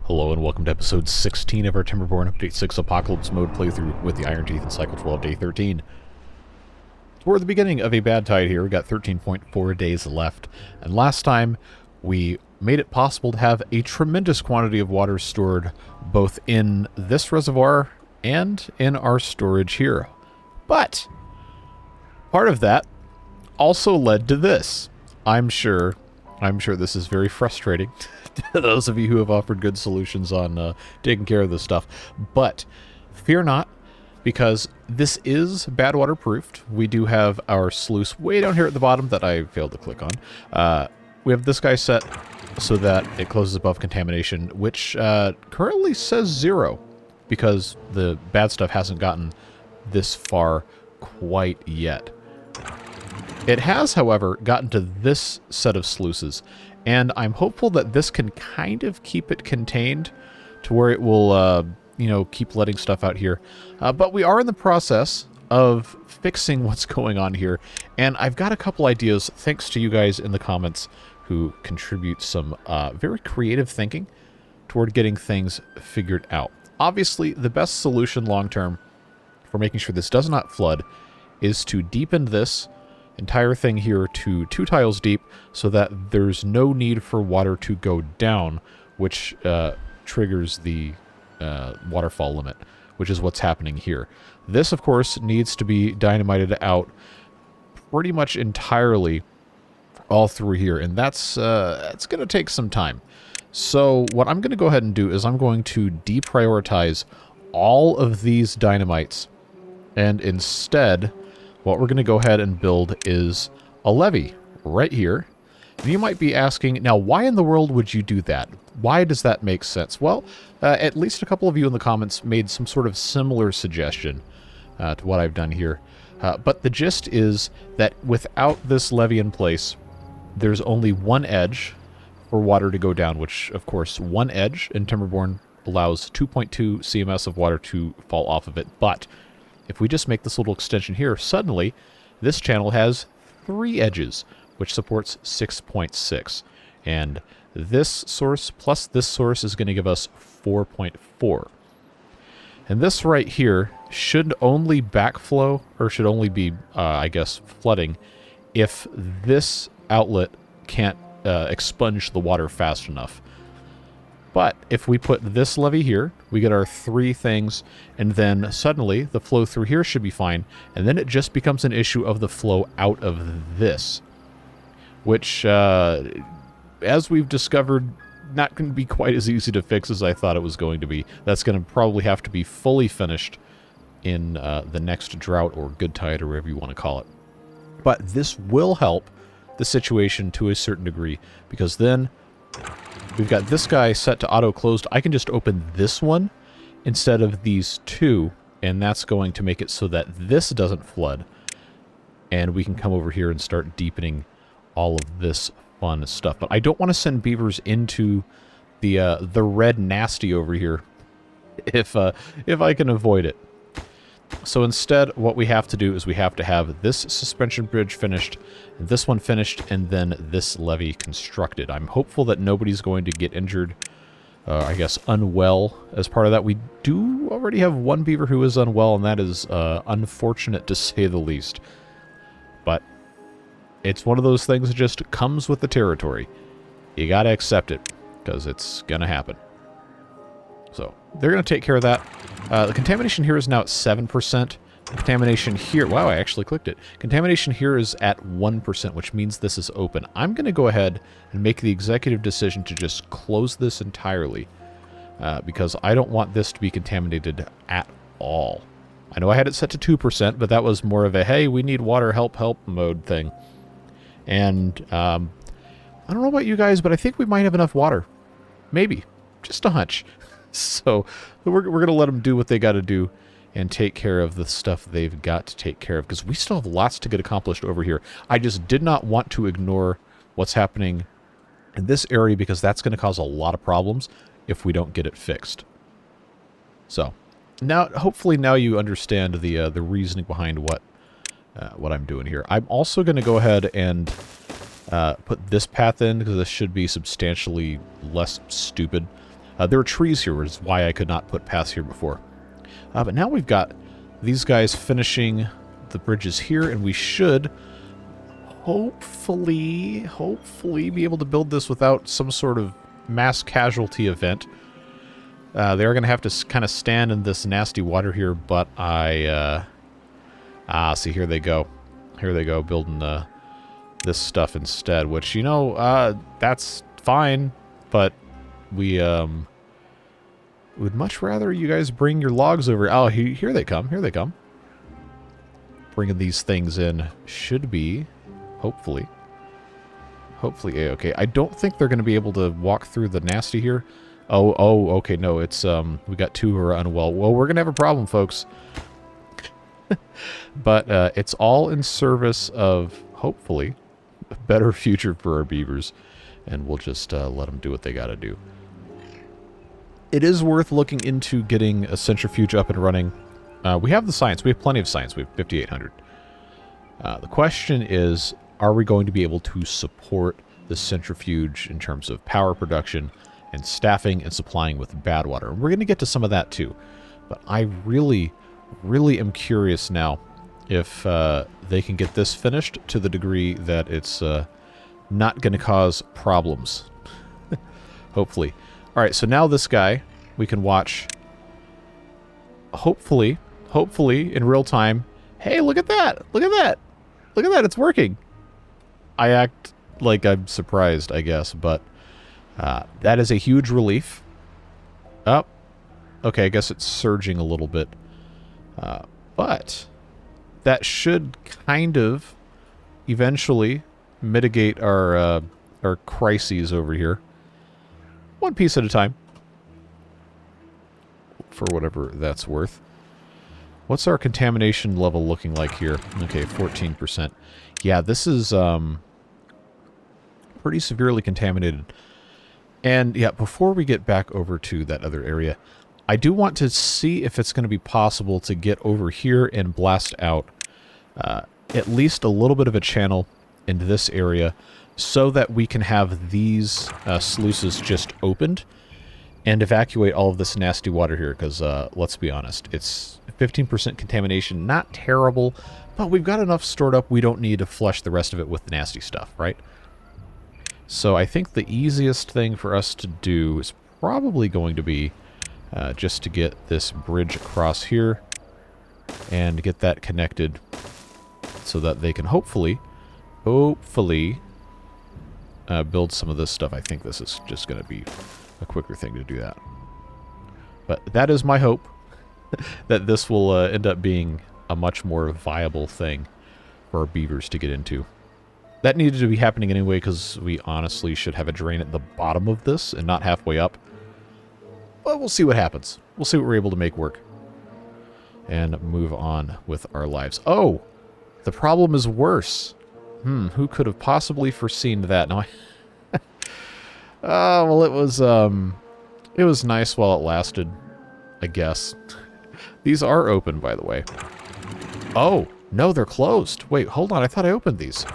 Hello and welcome to episode 16 of our Timberborn Update 6 Apocalypse Mode playthrough with the Iron Teeth in Cycle 12, Day 13. We're at the beginning of a bad tide here. We got 13.4 days left. And last time, we made it possible to have a tremendous quantity of water stored both in this reservoir and in our storage here. But part of that also led to this. I'm sure this is very frustrating to those of you who have offered good solutions on taking care of this stuff. But fear not, because this is bad water proofed. We do have our sluice way down here at the bottom that I failed to click on. We have this guy set so that it closes above contamination, which currently says 0, because the bad stuff hasn't gotten this far quite yet. It has, however, gotten to this set of sluices, and I'm hopeful that this can kind of keep it contained to where it will, keep letting stuff out here. But we are in the process of fixing what's going on here, and I've got a couple ideas, thanks to you guys in the comments who contribute some very creative thinking toward getting things figured out. Obviously, the best solution long-term for making sure this does not flood is to deepen this entire thing here to 2 tiles deep so that there's no need for water to go down, which triggers the waterfall limit, which is what's happening here. This, of course, needs to be dynamited out pretty much entirely all through here, and that's going to take some time. So what I'm going to go ahead and do is I'm going to deprioritize all of these dynamites, and instead what we're going to go ahead and build is a levee right here. And you might be asking, now, why in the world would you do that? Why does that make sense? Well, at least a couple of you in the comments made some sort of similar suggestion to what I've done here. But the gist is that without this levee in place, there's only one edge for water to go down, which, of course, one edge in Timberborn allows 2.2 cms of water to fall off of it. But if we just make this little extension here, suddenly this channel has 3 edges, which supports 6.6. And this source plus this source is going to give us 4.4. And this right here should only backflow, or should only be, flooding, if this outlet can't expunge the water fast enough. But if we put this levee here, we get our 3 things, and then suddenly the flow through here should be fine, and then it just becomes an issue of the flow out of this, which, as we've discovered, not going to be quite as easy to fix as I thought it was going to be. That's going to probably have to be fully finished in the next drought or good tide or whatever you want to call it. But this will help the situation to a certain degree, because then we've got this guy set to auto-closed. I can just open this one instead of these 2, and that's going to make it so that this doesn't flood. And we can come over here and start deepening all of this fun stuff. But I don't want to send beavers into the red nasty over here if I can avoid it. So instead, what we have to do is we have to have this suspension bridge finished, this one finished, and then this levee constructed. I'm hopeful that nobody's going to get injured, unwell as part of that. We do already have one beaver who is unwell, and that is unfortunate to say the least. But it's one of those things that just comes with the territory. You gotta accept it, because it's gonna happen. So they're going to take care of that. The contamination here is now at 7%. Contamination here... Wow, I actually clicked it. Contamination here is at 1%, which means this is open. I'm going to go ahead and make the executive decision to just close this entirely, because I don't want this to be contaminated at all. I know I had it set to 2%, but that was more of a, hey, we need water, help mode thing. And I don't know about you guys, but I think we might have enough water. Maybe. Just a hunch. So we're going to let them do what they got to do and take care of the stuff they've got to take care of, because we still have lots to get accomplished over here. I just did not want to ignore what's happening in this area, because that's going to cause a lot of problems if we don't get it fixed. So now, hopefully now you understand the reasoning behind what I'm doing here. I'm also going to go ahead and put this path in, because this should be substantially less stupid. There were trees here, which is why I could not put paths here before. But now we've got these guys finishing the bridges here, and we should hopefully be able to build this without some sort of mass casualty event. They are going to have to kind of stand in this nasty water here, but see, here they go. Here they go, building this stuff instead, which, you know, that's fine, but we would much rather you guys bring your logs over. Oh, here they come. Here they come. Bringing these things in should be, hopefully A-okay. I don't think they're going to be able to walk through the nasty here. Oh, okay, no, it's, we got 2 who are unwell. Well, we're going to have a problem, folks. But it's all in service of, hopefully, a better future for our beavers. And we'll just let them do what they got to do. It is worth looking into getting a centrifuge up and running. We have the science. We have plenty of science. We have 5,800. The question is, are we going to be able to support the centrifuge in terms of power production and staffing and supplying with bad water? And we're going to get to some of that too. But I really am curious now if they can get this finished to the degree that it's not going to cause problems. Hopefully. All right, so now this guy we can watch. Hopefully in real time. Hey, look at that! Look at that! Look at that! It's working. I act like I'm surprised, I guess, but that is a huge relief. Oh, okay, I guess it's surging a little bit. But that should kind of eventually mitigate our crises over here. One piece at a time. For whatever that's worth. What's our contamination level looking like here? Okay, 14%. Yeah, this is pretty severely contaminated. And yeah, before we get back over to that other area, I do want to see if it's going to be possible to get over here and blast out at least a little bit of a channel into this area so that we can have these sluices just opened and evacuate all of this nasty water here, because let's be honest, it's 15% contamination, not terrible, but we've got enough stored up, we don't need to flush the rest of it with the nasty stuff, right? So I think the easiest thing for us to do is probably going to be just to get this bridge across here and get that connected so that they can hopefully build some of this stuff. I think this is just going to be a quicker thing to do that. But that is my hope, that this will end up being a much more viable thing for our beavers to get into. That needed to be happening anyway, because we honestly should have a drain at the bottom of this and not halfway up. But we'll see what happens. We'll see what we're able to make work. And move on with our lives. Oh! The problem is worse. Who could have possibly foreseen that? No, well, it was nice while it lasted, I guess. These are open, by the way. Oh, no, they're closed. Wait, hold on. I thought I opened these.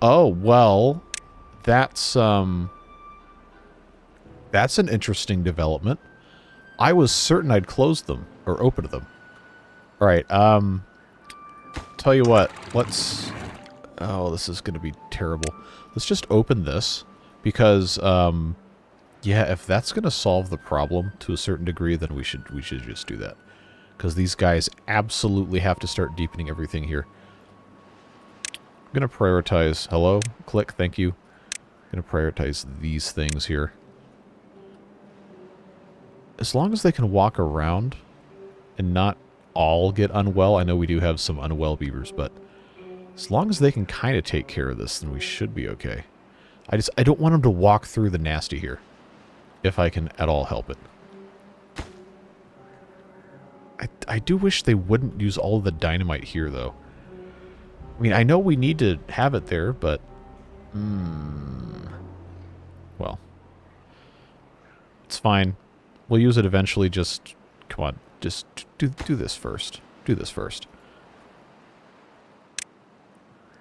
Oh, well, that's an interesting development. I was certain I'd closed them, or opened them. All right, tell you what, let's... Oh, this is going to be terrible. Let's just open this, because, yeah, if that's going to solve the problem to a certain degree, then we should just do that. Because these guys absolutely have to start deepening everything here. I'm going to prioritize... Hello? Click, thank you. I'm going to prioritize these things here. As long as they can walk around and not all get unwell. I know we do have some unwell beavers, but as long as they can kind of take care of this, then we should be okay. I don't want them to walk through the nasty here, if I can at all help it. I do wish they wouldn't use all of the dynamite here, though. I mean, I know we need to have it there, but... well. It's fine. We'll use it eventually, just... Come on, just do this first. Do this first.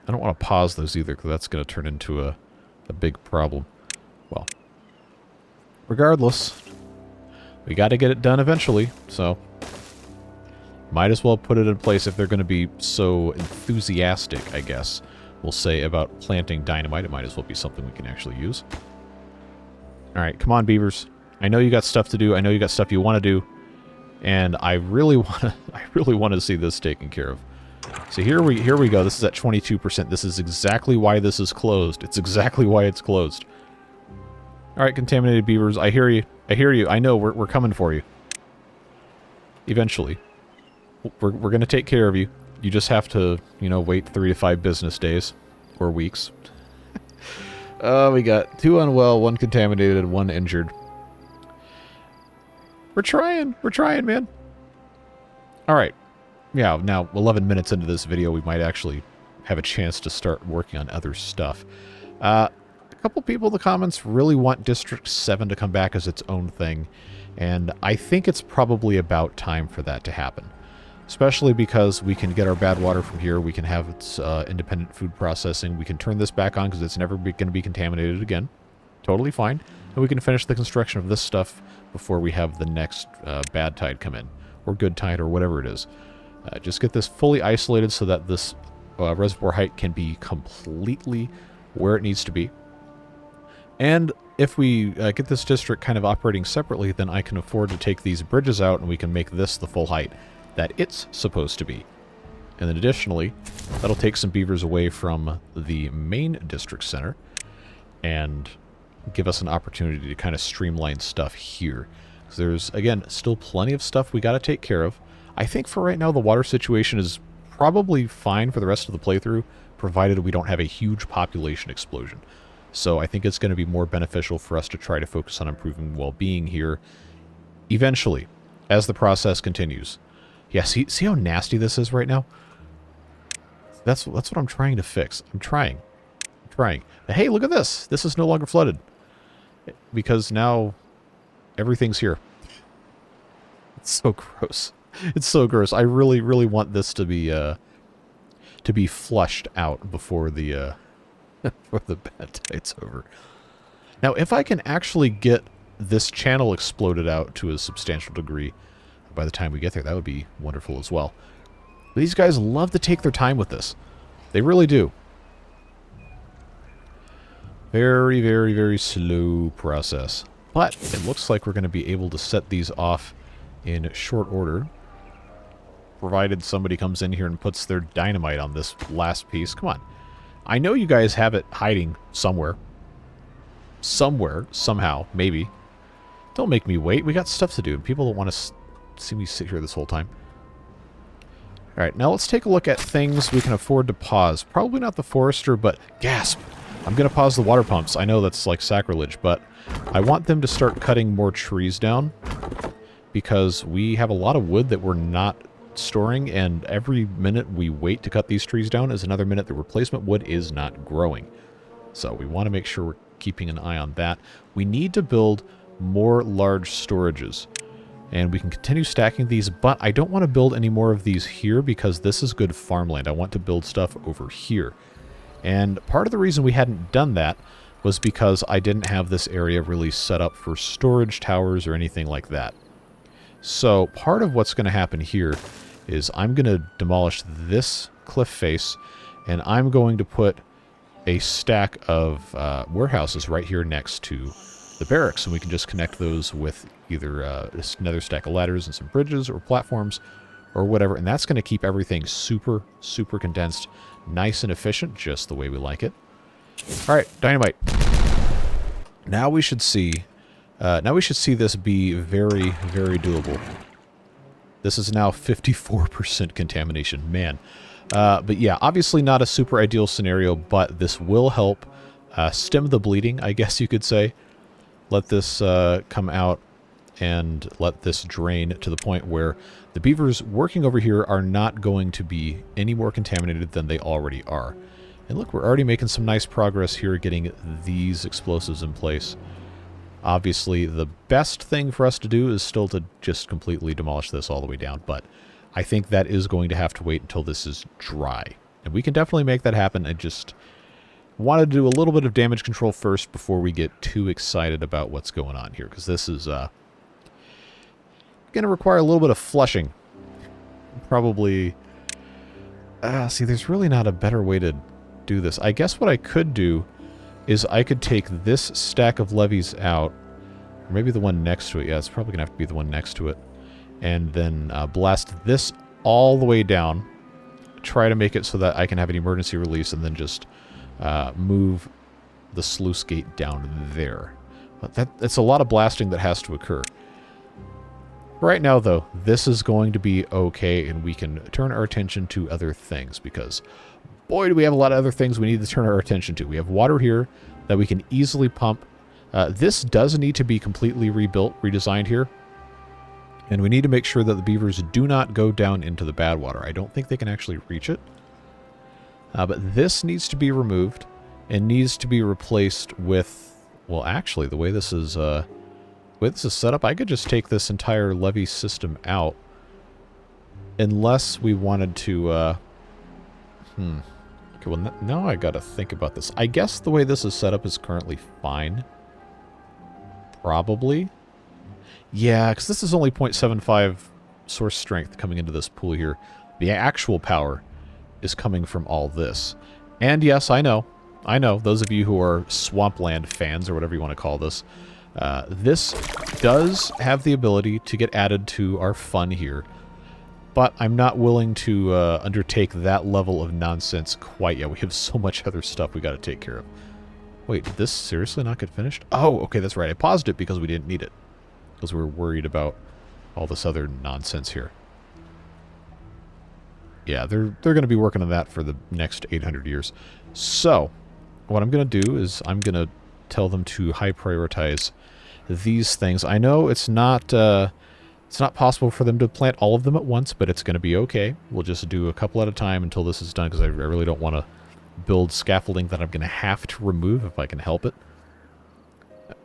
I don't want to pause those either, because that's going to turn into a big problem. Well, regardless, we got to get it done eventually, so might as well put it in place if they're going to be so enthusiastic, I guess. We'll say about planting dynamite. It might as well be something we can actually use. Alright, come on, beavers. I know you got stuff to do. I know you got stuff you want to do. And I really want to see this taken care of. So here we go. This is at 22%. This is exactly why this is closed. It's exactly why it's closed. Alright, contaminated beavers. I hear you. I hear you. I know. We're coming for you. Eventually. We're going to take care of you. You just have to, you know, wait 3 to 5 business days. Or weeks. We got 2 unwell, 1 contaminated, and 1 injured. We're trying, man. Alright. Yeah, now 11 minutes into this video, we might actually have a chance to start working on other stuff. A couple people in the comments really want District 7 to come back as its own thing, and I think it's probably about time for that to happen. Especially because we can get our bad water from here, we can have its independent food processing, we can turn this back on because it's never going to be contaminated again. Totally fine. And we can finish the construction of this stuff before we have the next bad tide come in. Or good tide, or whatever it is. Just get this fully isolated so that this reservoir height can be completely where it needs to be. And if we get this district kind of operating separately, then I can afford to take these bridges out and we can make this the full height that it's supposed to be. And then additionally, that'll take some beavers away from the main district center and give us an opportunity to kind of streamline stuff here. Because there's, again, still plenty of stuff we got to take care of. I think for right now the water situation is probably fine for the rest of the playthrough, provided we don't have a huge population explosion. So I think it's going to be more beneficial for us to try to focus on improving well-being here eventually, as the process continues. Yeah, see how nasty this is right now? That's what I'm trying to fix. I'm trying. But hey, look at this. This is no longer flooded. Because now everything's here. It's so gross. It's so gross. I really, really want this to be flushed out before the before the bad tide's over. Now, if I can actually get this channel exploded out to a substantial degree by the time we get there, that would be wonderful as well. But these guys love to take their time with this. They really do. Very, very, very slow process. But it looks like we're going to be able to set these off in short order. Provided somebody comes in here and puts their dynamite on this last piece. Come on. I know you guys have it hiding somewhere. Somewhere, somehow, maybe. Don't make me wait. We got stuff to do. People don't want to see me sit here this whole time. Alright, now let's take a look at things we can afford to pause. Probably not the forester, but gasp! I'm going to pause the water pumps. I know that's like sacrilege, but I want them to start cutting more trees down because we have a lot of wood that we're not storing, and every minute we wait to cut these trees down is another minute the replacement wood is not growing. So we want to make sure we're keeping an eye on that. We need to build more large storages. And we can continue stacking these, but I don't want to build any more of these here because this is good farmland. I want to build stuff over here. And part of the reason we hadn't done that was because I didn't have this area really set up for storage towers or anything like that. So part of what's going to happen here is I'm going to demolish this cliff face, and I'm going to put a stack of warehouses right here next to the barracks, and we can just connect those with either another stack of ladders and some bridges or platforms or whatever, and that's going to keep everything super, super condensed, nice and efficient, just the way we like it. All right, dynamite. Now we should see this be very, very doable. This is now 54% contamination, man. But yeah, obviously not a super ideal scenario, but this will help stem the bleeding, I guess you could say. Let this come out and let this drain to the point where the beavers working over here are not going to be any more contaminated than they already are. And look, we're already making some nice progress here getting these explosives in place. Obviously, the best thing for us to do is still to just completely demolish this all the way down, but I think that is going to have to wait until this is dry. And we can definitely make that happen. wanted to do a little bit of damage control first before we get too excited about what's going on here, because this is going to require a little bit of flushing. Probably... see, there's really not a better way to do this. I guess what I could do is I could take this stack of levees out, or maybe the one next to it. Yeah, it's probably going to have to be the one next to it. And then blast this all the way down. Try to make it so that I can have an emergency release, and then just move the sluice gate down there. But that's a lot of blasting that has to occur. Right now, though, this is going to be okay, and we can turn our attention to other things, because boy, do we have a lot of other things we need to turn our attention to. We have water here that we can easily pump. This does need to be completely rebuilt, redesigned here. And we need to make sure that the beavers do not go down into the bad water. I don't think they can actually reach it. But this needs to be removed and needs to be replaced with... Well, actually, the way this is set up, I could just take this entire levee system out. Unless we wanted to... Okay, well, now I gotta think about this. I guess the way this is set up is currently fine. Probably. Yeah, because this is only 0.75 source strength coming into this pool here. The actual power is coming from all this. And yes, I know, those of you who are Swampland fans, or whatever you want to call this, this does have the ability to get added to our fun here. But I'm not willing to undertake that level of nonsense quite yet. We have so much other stuff we got to take care of. Wait, did this seriously not get finished? Oh, okay, that's right. I paused it because we didn't need it. Because we were worried about all this other nonsense here. Yeah, they're going to be working on that for the next 800 years. So, what I'm going to do is I'm going to tell them to high prioritize these things. I know it's not possible for them to plant all of them at once, but it's going to be okay. We'll just do a couple at a time until this is done, because I really don't want to build scaffolding that I'm going to have to remove if I can help it.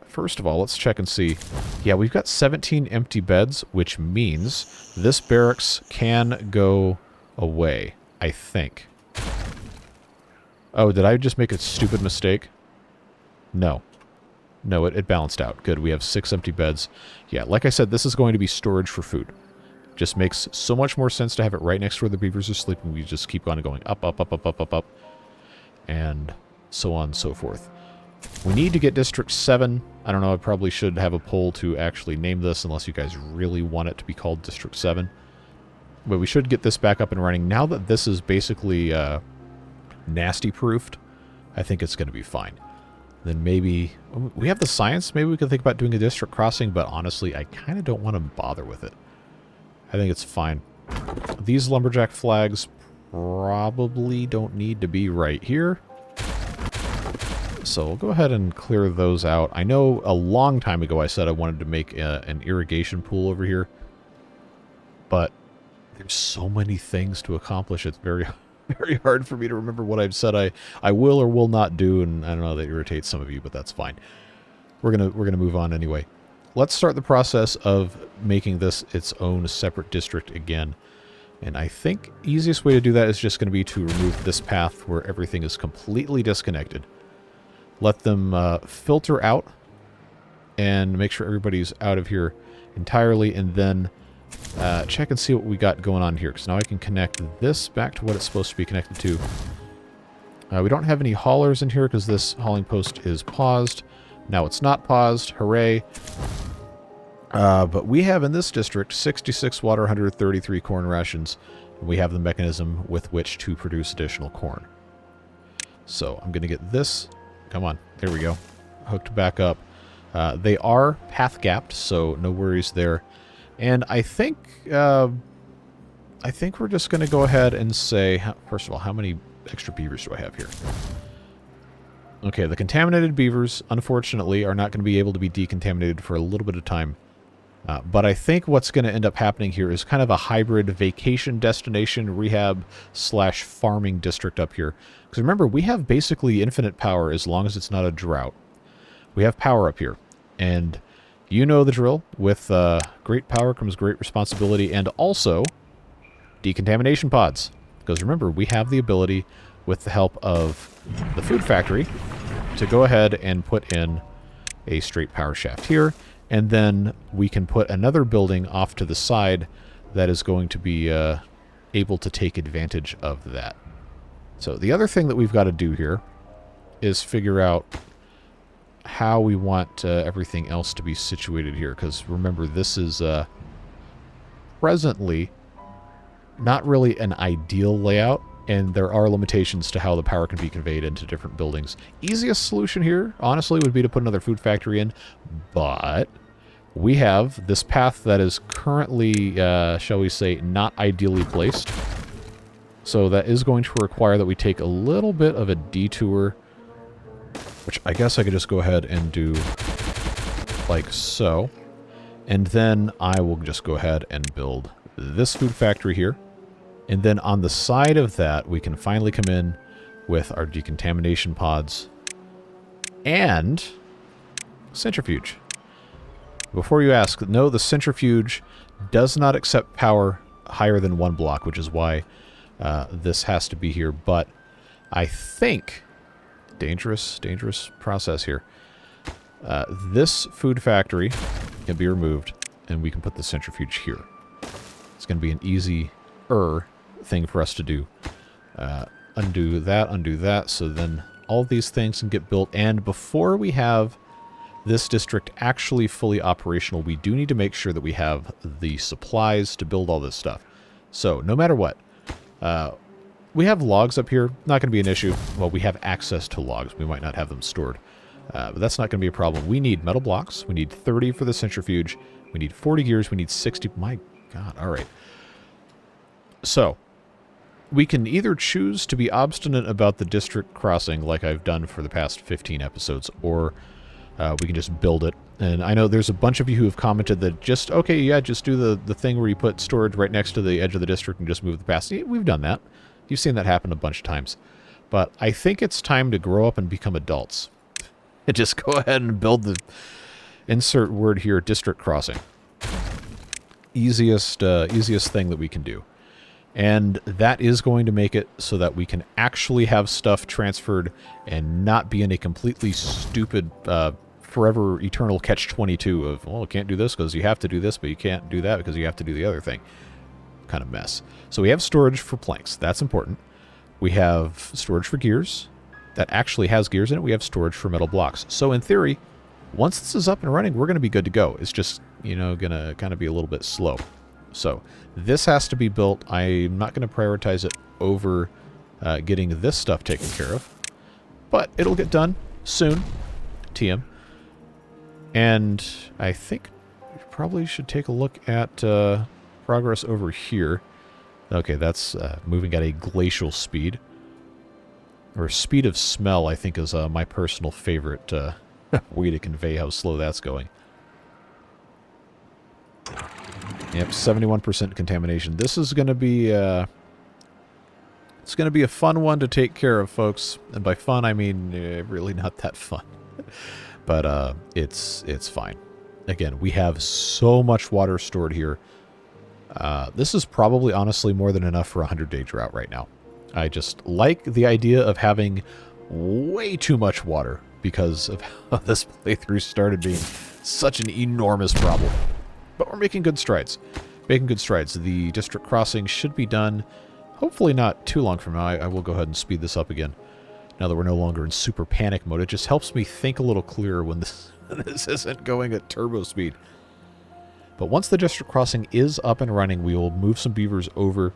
First of all, let's check and see. Yeah, we've got 17 empty beds, which means this barracks can go away, I think. Oh, did I just make a stupid mistake? No. No, it balanced out. Good, we have 6 empty beds. Yeah, like I said, this is going to be storage for food. Just makes so much more sense to have it right next to where the beavers are sleeping. We just keep on going up, up, up, up, up, up, up, and so on and so forth. We need to get District 7. I don't know, I probably should have a poll to actually name this, unless you guys really want it to be called District 7. But we should get this back up and running. Now that this is basically nasty-proofed, I think it's going to be fine. Then maybe... We have the science. Maybe we can think about doing a district crossing, but honestly, I kind of don't want to bother with it. I think it's fine. These lumberjack flags probably don't need to be right here. So we'll go ahead and clear those out. I know a long time ago I said I wanted to make an irrigation pool over here. But there's so many things to accomplish. It's very hard for me to remember what I've said I will or will not do, and I don't know, that irritates some of you, but that's fine. We're gonna move on anyway. Let's start the process of making this its own separate district again. And I think easiest way to do that is just going to be to remove this path where everything is completely disconnected. Let them filter out and make sure everybody's out of here entirely, and then check and see what we got going on here, because now I can connect this back to what it's supposed to be connected to. We don't have any haulers in here because this hauling post is paused. Now it's not paused. Hooray. But we have in this district 66 water, 133 corn rations, and we have the mechanism with which to produce additional corn. So I'm going to get this. Come on. There we go. Hooked back up. They are path gapped, so no worries there. And I think we're just going to go ahead and say, first of all, how many extra beavers do I have here? Okay, the contaminated beavers, unfortunately, are not going to be able to be decontaminated for a little bit of time. But I think what's going to end up happening here is kind of a hybrid vacation destination, rehab / farming district up here. Because remember, we have basically infinite power as long as it's not a drought. We have power up here. And you know the drill. With great power comes great responsibility, and also decontamination pods. Because remember, we have the ability with the help of the food factory, to go ahead and put in a straight power shaft here, and then we can put another building off to the side that is going to be able to take advantage of that. So the other thing that we've got to do here is figure out how we want everything else to be situated here, because remember, this is presently not really an ideal layout, and there are limitations to how the power can be conveyed into different buildings. Easiest solution here, honestly, would be to put another food factory in, but we have this path that is currently, shall we say, not ideally placed. So that is going to require that we take a little bit of a detour, which I guess I could just go ahead and do like so. And then I will just go ahead and build this food factory here. And then on the side of that, we can finally come in with our decontamination pods and centrifuge. Before you ask, no, the centrifuge does not accept power higher than 1 block, which is why this has to be here. But I think, dangerous process here. This food factory can be removed, and we can put the centrifuge here. It's going to be an easier thing for us to do. Undo that, so then all these things can get built. And before we have this district actually fully operational, we do need to make sure that we have the supplies to build all this stuff. So no matter what, we have logs up here. Not going to be an issue. Well, we have access to logs. We might not have them stored. But that's not going to be a problem. We need metal blocks. We need 30 for the centrifuge. We need 40 gears. We need 60. My God. All right. So we can either choose to be obstinate about the district crossing like I've done for the past 15 episodes, or we can just build it. And I know there's a bunch of you who have commented that just, okay, yeah, just do the thing where you put storage right next to the edge of the district and just move the path. We've done that. You've seen that happen a bunch of times. But I think it's time to grow up and become adults. And just go ahead and build the, insert word here, district crossing. Easiest thing that we can do. And that is going to make it so that we can actually have stuff transferred and not be in a completely stupid, forever eternal catch-22 of, well, can't do this because you have to do this, but you can't do that because you have to do the other thing. Kind of mess. So we have storage for planks. That's important. We have storage for gears. That actually has gears in it. We have storage for metal blocks. So in theory, once this is up and running, we're going to be good to go. It's just, you know, going to kind of be a little bit slow. So this has to be built. I'm not going to prioritize it over getting this stuff taken care of. But it'll get done soon. TM. And I think we probably should take a look at progress over here. Okay, that's moving at a glacial speed. Or speed of smell, I think, is my personal favorite way to convey how slow that's going. Yep, 71% contamination. This is going to be it's going to be a fun one to take care of, folks. And by fun, I mean really not that fun. But it's fine. Again, we have so much water stored here. This is probably, honestly, more than enough for a 100-day drought right now. I just like the idea of having way too much water because of how this playthrough started being such an enormous problem. But we're making good strides. Making good strides. The district crossing should be done, hopefully not too long from now. I will go ahead and speed this up again. Now that we're no longer in super panic mode, it just helps me think a little clearer when this isn't going at turbo speed. But once the district crossing is up and running, we will move some beavers over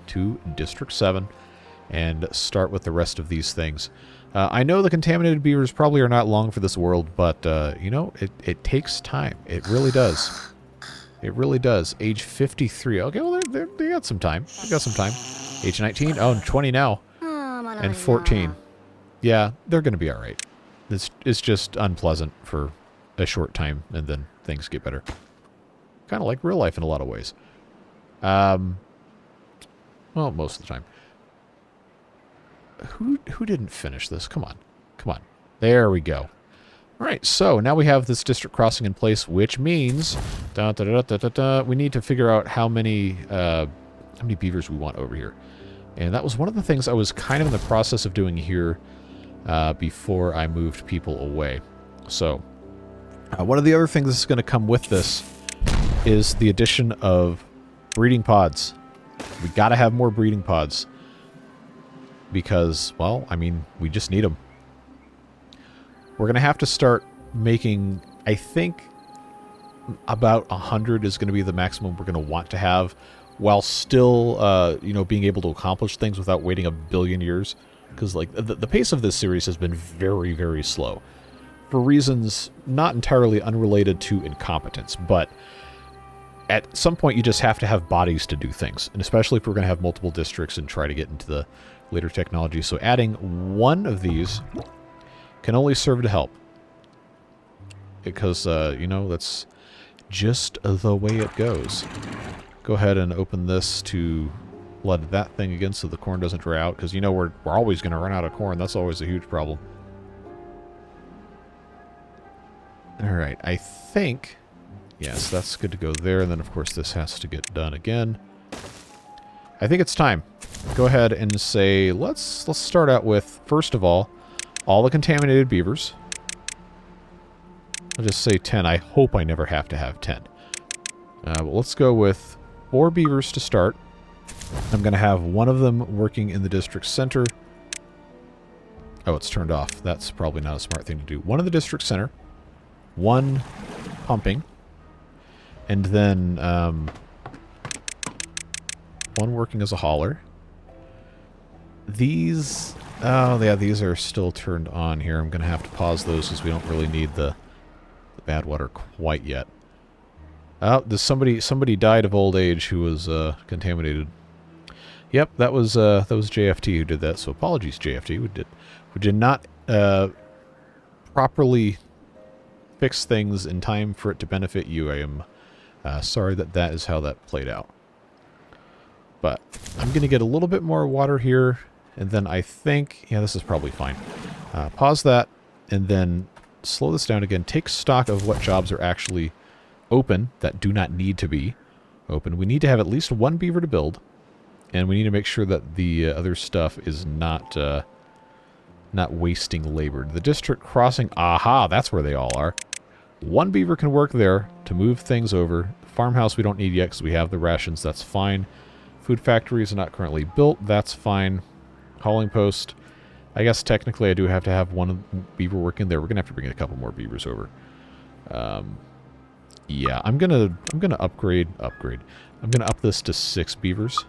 to District 7 and start with the rest of these things. I know the contaminated beavers probably are not long for this world, but, you know, it takes time. It really does. It really does. Age 53. Okay, well, they got some time. They got some time. Age 19. Oh, and 20 now. And 14. Yeah, they're going to be all right. It's just unpleasant for a short time, and then things get better. Kind of like real life in a lot of ways. Well, most of the time. Who didn't finish this? Come on. Come on. There we go. All right, so now we have this district crossing in place, which means we need to figure out how many beavers we want over here. And that was one of the things I was kind of in the process of doing here before I moved people away. So, one of the other things that's going to come with this is the addition of breeding pods. We got to have more breeding pods. Because, well, I mean, we just need them. We're going to have to start making, I think, about 100 is going to be the maximum we're going to want to have, while still, you know, being able to accomplish things without waiting a billion years. Because, like, the pace of this series has been very, very slow. For reasons not entirely unrelated to incompetence, but at some point you just have to have bodies to do things. And especially if we're going to have multiple districts and try to get into the later technology. So adding one of these can only serve to help. Because, you know, that's just the way it goes. Go ahead and open this to flood that thing again so the corn doesn't dry out. Because, you know, we're always going to run out of corn. That's always a huge problem. Alright, I think... Yes, that's good to go there. And then, of course, this has to get done again. I think it's time. Go ahead and say, let's start out with, first of all the contaminated beavers. I'll just say 10. I hope I never have to have 10. But let's go with 4 beavers to start. I'm going to have one of them working in the district center. Oh, it's turned off. That's probably not a smart thing to do. One in the district center. One pumping. And then one working as a hauler. These... Oh, yeah, these are still turned on here. I'm going to have to pause those because we don't really need the bad water quite yet. Oh, somebody died of old age who was contaminated. Yep, that was JFT who did that. So apologies, JFT. We did not properly fix things in time for it to benefit you. I am sorry that is how that played out. But I'm going to get a little bit more water here, and then I think, yeah, this is probably fine. Pause that, and then slow this down again. Take stock of what jobs are actually open that do not need to be open. We need to have at least one beaver to build, and we need to make sure that the other stuff is not wasting labor. The district crossing, aha, that's where they all are. One beaver can work there to move things over. The farmhouse we don't need yet because we have the rations, that's fine. Food factory is not currently built, that's fine. Hauling post, I guess technically I do have to have one beaver working there. We're gonna have to bring a couple more beavers over. Yeah, I'm gonna upgrade. I'm gonna up this to 6 beavers,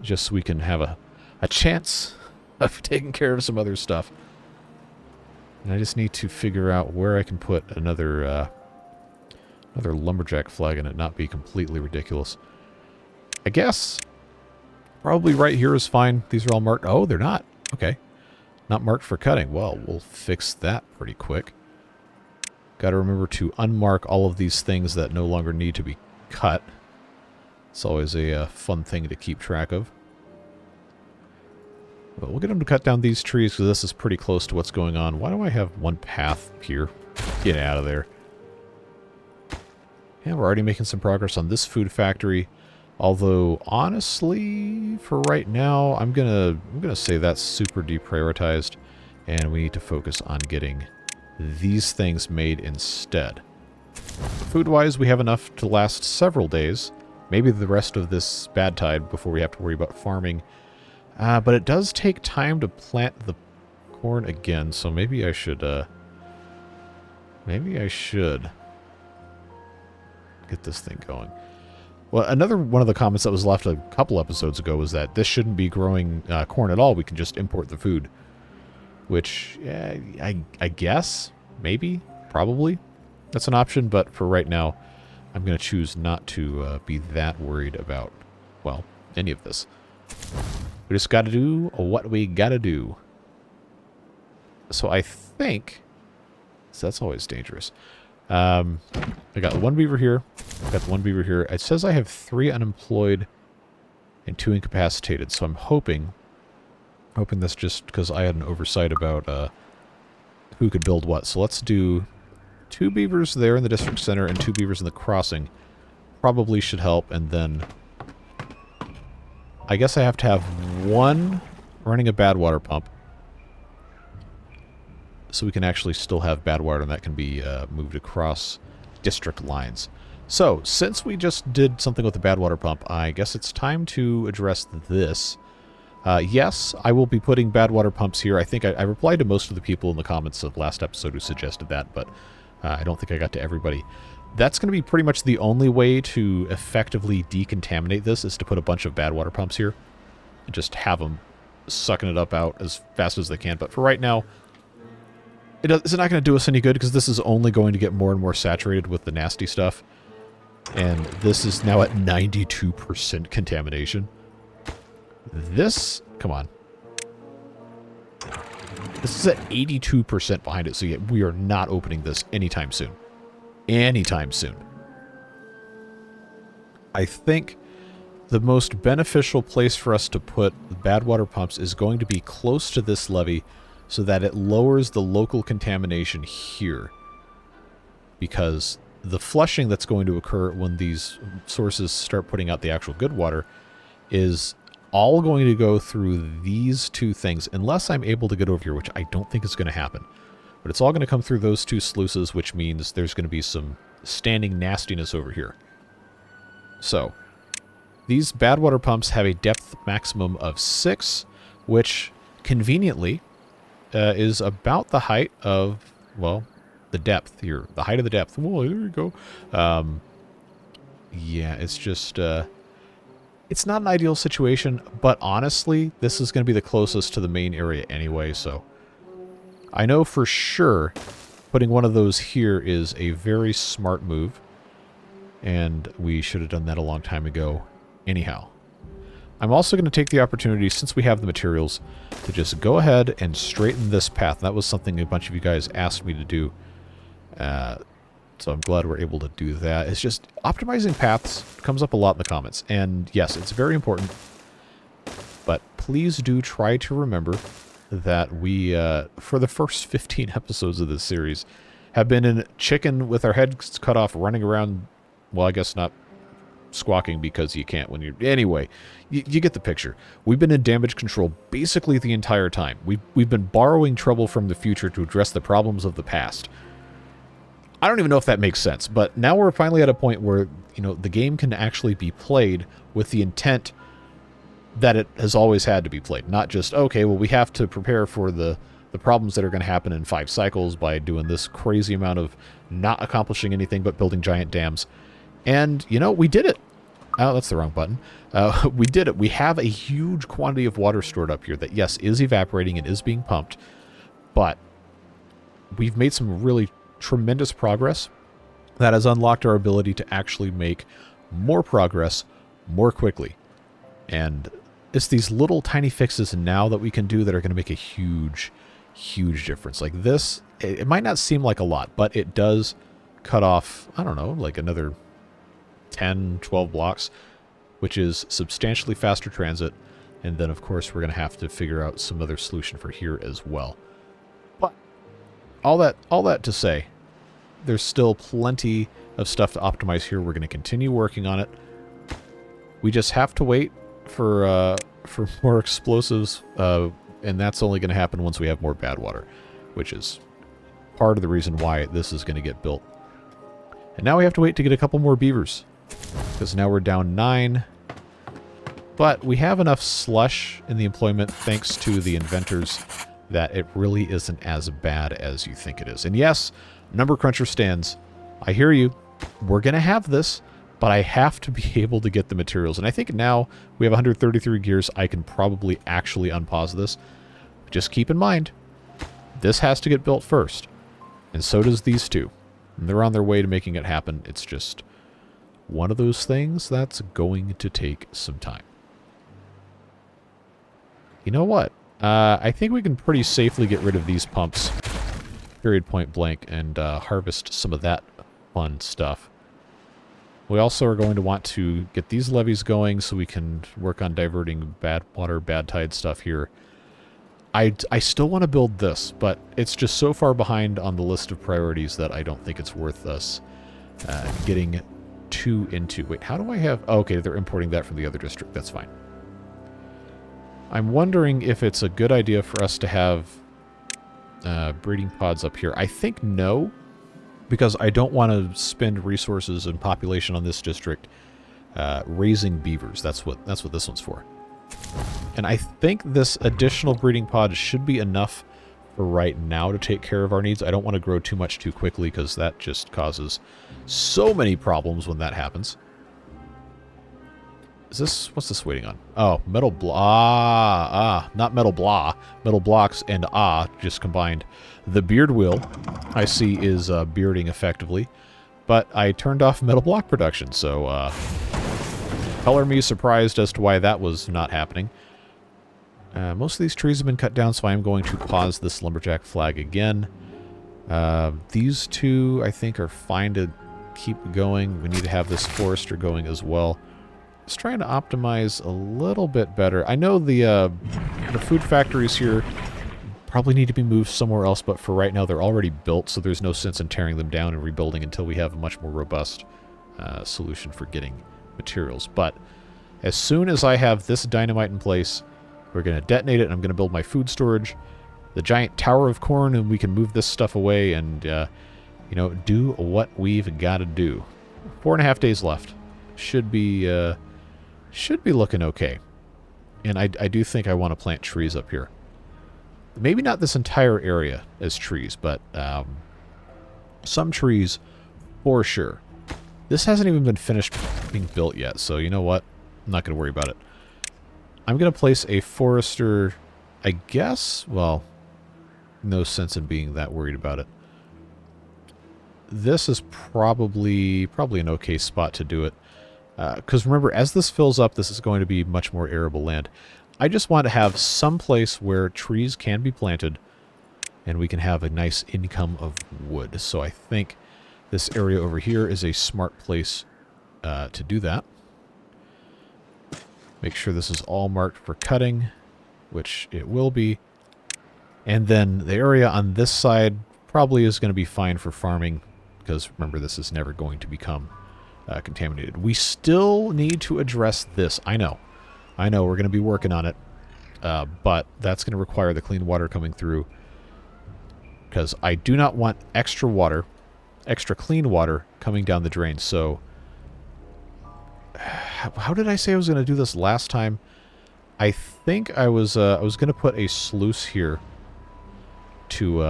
just so we can have a chance of taking care of some other stuff. And I just need to figure out where I can put another lumberjack flag and it not be completely ridiculous. I guess probably right here is fine. These are all marked. Oh, they're not. Okay. Not marked for cutting. Well, we'll fix that pretty quick. Got to remember to unmark all of these things that no longer need to be cut. It's always a fun thing to keep track of. But we'll get them to cut down these trees because this is pretty close to what's going on. Why do I have one path here? Get out of there. Yeah, we're already making some progress on this food factory. Although, honestly, for right now, I'm gonna say that's super deprioritized, and we need to focus on getting these things made instead. Food-wise, we have enough to last several days. Maybe the rest of this bad tide before we have to worry about farming. But it does take time to plant the corn again, so maybe I should get this thing going. Well, another one of the comments that was left a couple episodes ago was that this shouldn't be growing corn at all. We can just import the food. Which, I guess, maybe, probably, that's an option. But for right now, I'm going to choose not to be that worried about, well, any of this. We just got to do what we got to do. So I think, so that's always dangerous. I got one beaver here. I got one beaver here. It says I have 3 unemployed and 2 incapacitated. So I'm hoping that's just because I had an oversight about who could build what. So let's do 2 beavers there in the district center and 2 beavers in the crossing. Probably should help. And then I guess I have to have one running a bad water pump. So we can actually still have bad water, and that can be moved across district lines. So, since we just did something with the bad water pump, I guess it's time to address this. Yes, I will be putting bad water pumps here. I think I replied to most of the people in the comments of last episode who suggested that, but I don't think I got to everybody. That's going to be pretty much the only way to effectively decontaminate this, is to put a bunch of bad water pumps here. And just have them sucking it up out as fast as they can. But for right now, it's not going to do us any good, because this is only going to get more and more saturated with the nasty stuff. And this is now at 92% contamination. This, come on. This is at 82% behind it, so yeah, we are not opening this anytime soon. Anytime soon. I think the most beneficial place for us to put the bad water pumps is going to be close to this levee, so that it lowers the local contamination here. Because the flushing that's going to occur when these sources start putting out the actual good water is all going to go through these two things, unless I'm able to get over here, which I don't think is going to happen. But it's all going to come through those two sluices, which means there's going to be some standing nastiness over here. So, these bad water pumps have a depth maximum of 6, which conveniently is about the height of, well, the depth here. The height of the depth. Well, there you go. Yeah, it's just... it's not an ideal situation, but honestly, this is going to be the closest to the main area anyway, so... I know for sure putting one of those here is a very smart move, and we should have done that a long time ago anyhow. I'm also going to take the opportunity, since we have the materials, to just go ahead and straighten this path. That was something a bunch of you guys asked me to do, so I'm glad we're able to do that. It's just optimizing paths comes up a lot in the comments, and yes, it's very important, but please do try to remember that we, for the first 15 episodes of this series, have been in chicken with our heads cut off, running around, well, I guess not squawking, because you can't when you're... Anyway, you get the picture. We've been in damage control basically the entire time. We've been borrowing trouble from the future to address the problems of the past. I don't even know if that makes sense, but now we're finally at a point where, you know, the game can actually be played with the intent that it has always had to be played. Not just, okay, well, we have to prepare for the problems that are going to happen in 5 cycles by doing this crazy amount of not accomplishing anything but building giant dams. And, you know, we did it. Oh, that's the wrong button. We did it. We have a huge quantity of water stored up here that, yes, is evaporating and is being pumped, but we've made some really tremendous progress that has unlocked our ability to actually make more progress more quickly. And it's these little tiny fixes now that we can do that are going to make a huge, huge difference. Like this, it might not seem like a lot, but it does cut off, I don't know, like another 10, 12 blocks, which is substantially faster transit. And then, of course, we're going to have to figure out some other solution for here as well. But all that to say, there's still plenty of stuff to optimize here. We're going to continue working on it. We just have to wait for more explosives, and that's only going to happen once we have more bad water, which is part of the reason why this is going to get built. And now we have to wait to get a couple more beavers, because now we're down 9. But we have enough slush in the employment, thanks to the inventors, that it really isn't as bad as you think it is. And yes, Number Cruncher stands. I hear you. We're going to have this, but I have to be able to get the materials. And I think now we have 133 gears. I can probably actually unpause this. Just keep in mind, this has to get built first. And so does these two. And they're on their way to making it happen. It's just one of those things that's going to take some time. You know what? I think we can pretty safely get rid of these pumps, period, point blank, and harvest some of that fun stuff. We also are going to want to get these levees going so we can work on diverting bad water, bad tide stuff here. I still want to build this, but it's just so far behind on the list of priorities that I don't think it's worth us getting too into. Wait, how do I have... Oh, okay, they're importing that from the other district. That's fine. I'm wondering if it's a good idea for us to have breeding pods up here. I think no, because I don't want to spend resources and population on this district raising beavers. That's what this one's for. And I think this additional breeding pod should be enough for right now to take care of our needs. I don't want to grow too much too quickly because that just causes so many problems when that happens. Is this... what's this waiting on? Oh, metal not metal blah. Metal blocks and just combined. The beard wheel, I see, is bearding effectively. But I turned off metal block production, so color me surprised as to why that was not happening. Most of these trees have been cut down, so I am going to pause this lumberjack flag again. These two, I think, are fine to keep going. We need to have this forester going as well. Just trying to optimize a little bit better. I know the food factories here probably need to be moved somewhere else, but for right now they're already built, so there's no sense in tearing them down and rebuilding until we have a much more robust solution for getting materials. But as soon as I have this dynamite in place, we're going to detonate it, and I'm going to build my food storage, the giant tower of corn, and we can move this stuff away and, you know, do what we've got to do. 4.5 days left. Should be looking okay. And I do think I want to plant trees up here. Maybe not this entire area as trees, but some trees for sure. This hasn't even been finished being built yet, so you know what? I'm not going to worry about it. I'm going to place a forester, I guess. Well, no sense in being that worried about it. This is probably an okay spot to do it. Because remember, as this fills up, this is going to be much more arable land. I just want to have some place where trees can be planted and we can have a nice income of wood. So I think this area over here is a smart place to do that. Make sure this is all marked for cutting, which it will be. And then the area on this side probably is going to be fine for farming, because remember, this is never going to become contaminated. We still need to address this. I know, we're going to be working on it, but that's going to require the clean water coming through, because I do not want extra water, extra clean water coming down the drain. So how did I say I was going to do this last time? I think I was going to put a sluice here to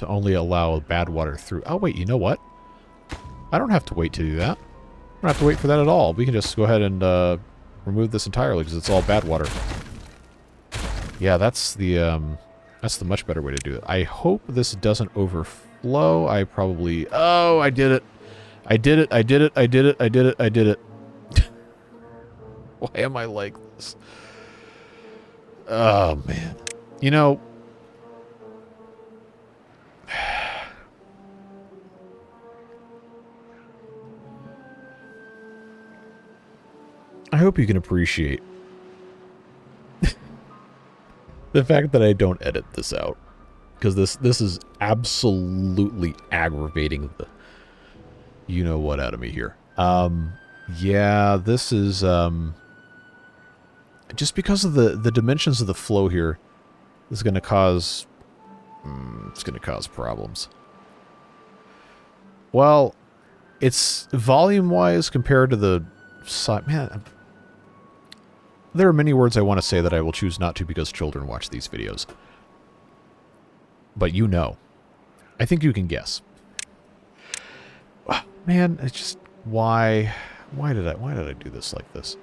only allow bad water through. Oh wait, you know what? I don't have to wait to do that. I don't have to wait for that at all. We can just go ahead and remove this entirely because it's all bad water. Yeah, that's the much better way to do it. I hope this doesn't overflow. I probably... Oh, I did it. I did it. I did it. I did it. I did it. I did it. Why am I like this? Oh, man. You know... I hope you can appreciate the fact that I don't edit this out, because this is absolutely aggravating the you-know-what out of me here. Yeah, this is just because of the dimensions of the flow here is going to cause it's going to cause problems. Well, it's volume-wise compared to the side. Man, there are many words I want to say that I will choose not to because children watch these videos. But you know. I think you can guess. Man, it's just... Why did I do this like this?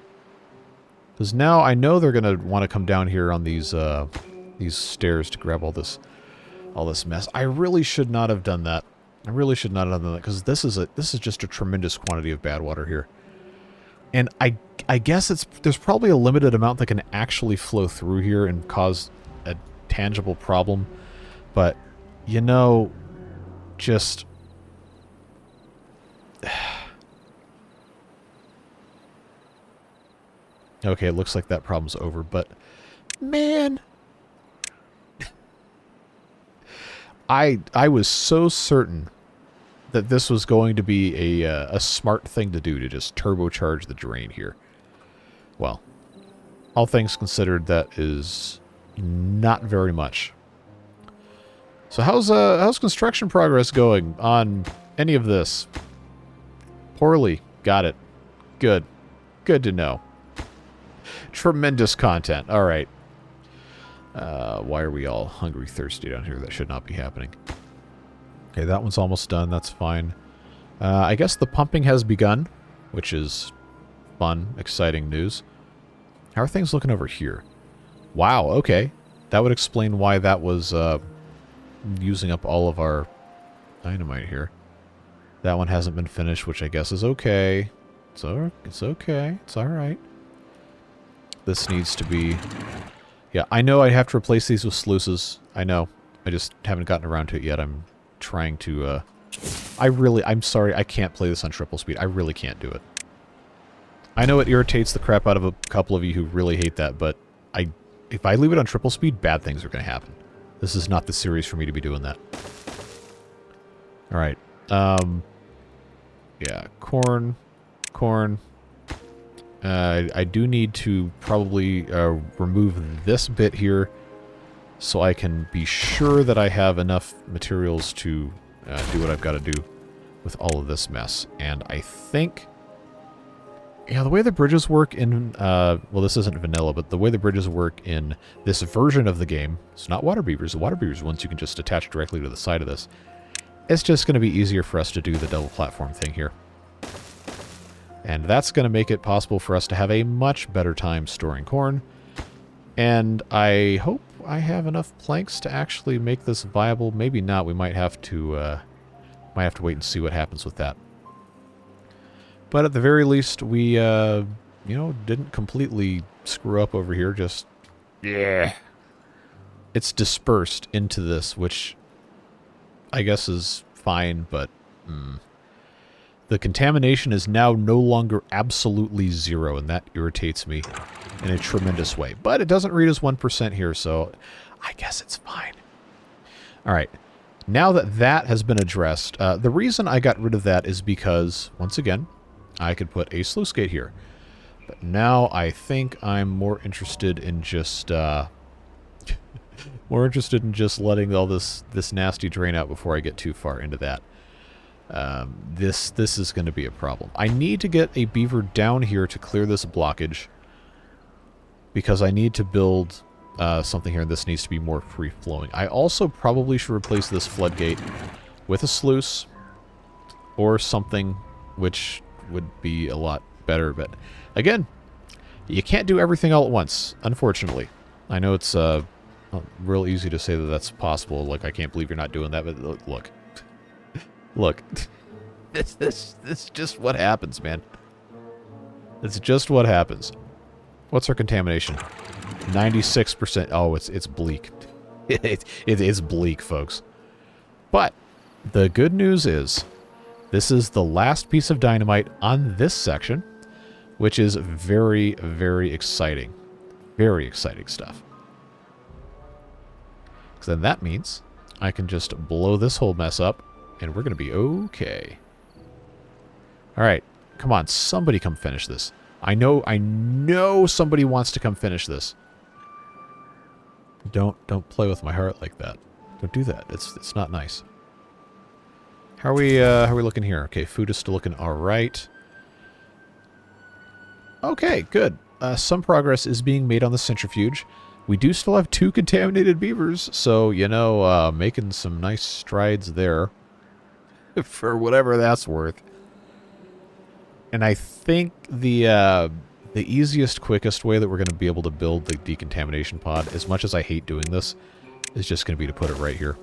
Because now I know they're going to want to come down here on these stairs to grab all this mess. I really should not have done that. I really should not have done that, because this is just a tremendous quantity of bad water here. And I guess there's probably a limited amount that can actually flow through here and cause a tangible problem. But, you know, just... Okay, it looks like that problem's over, but... Man! I was so certain that this was going to be a smart thing to do, to just turbocharge the drain here. Well, all things considered, that is not very much. So how's construction progress going on any of this? Poorly. Got it. Good. Good to know. Tremendous content. All right. Why are we all hungry, thirsty down here? That should not be happening. Okay, that one's almost done. That's fine. I guess the pumping has begun, which is fun, exciting news. How are things looking over here? Wow, okay. That would explain why that was using up all of our dynamite here. That one hasn't been finished, which I guess is okay. It's okay. It's alright. This needs to be... Yeah, I know I have to replace these with sluices. I know. I just haven't gotten around to it yet. I'm trying to... I'm sorry, I can't play this on triple speed. I really can't do it. I know it irritates the crap out of a couple of you who really hate that, but if I leave it on triple speed, bad things are going to happen. This is not the series for me to be doing that. Alright. Yeah, corn. I do need to probably remove this bit here so I can be sure that I have enough materials to do what I've got to do with all of this mess. And I think... Yeah, the way the bridges work in... well, this isn't vanilla, but the way the bridges work in this version of the game... It's not water beavers. The water beavers ones you can just attach directly to the side of this. It's just going to be easier for us to do the double platform thing here. And that's going to make it possible for us to have a much better time storing corn. And I hope I have enough planks to actually make this viable. Maybe not. We might have to wait and see what happens with that. But at the very least, we, you know, didn't completely screw up over here. Just, yeah. It's dispersed into this, which I guess is fine, but the contamination is now no longer absolutely zero, and that irritates me in a tremendous way. But it doesn't read as 1% here, so I guess it's fine. All right. Now that that has been addressed, the reason I got rid of that is because, once again, I could put a sluice gate here. But now I think I'm more interested in just letting all this nasty drain out before I get too far into that. This is going to be a problem. I need to get a beaver down here to clear this blockage because I need to build something here. This needs to be more free-flowing. I also probably should replace this floodgate with a sluice or something which would be a lot better. But again, you can't do everything all at once, unfortunately. I know it's real easy to say that that's possible. Like, I can't believe you're not doing that, but look. Look. This is just what happens, man. It's just what happens. What's our contamination? 96%. Oh, it's bleak. It is bleak, folks. But the good news is this is the last piece of dynamite on this section, which is very, very exciting. Very exciting stuff. Because then that means I can just blow this whole mess up, and we're going to be okay. All right. Come on, somebody come finish this. I know somebody wants to come finish this. Don't play with my heart like that. Don't do that. It's not nice. How are we looking here? Okay, food is still looking all right. Okay, good. Some progress is being made on the centrifuge. We do still have 2 contaminated beavers, so, you know, making some nice strides there. For whatever that's worth. And I think the easiest, quickest way that we're going to be able to build the decontamination pod, as much as I hate doing this, is just going to be to put it right here.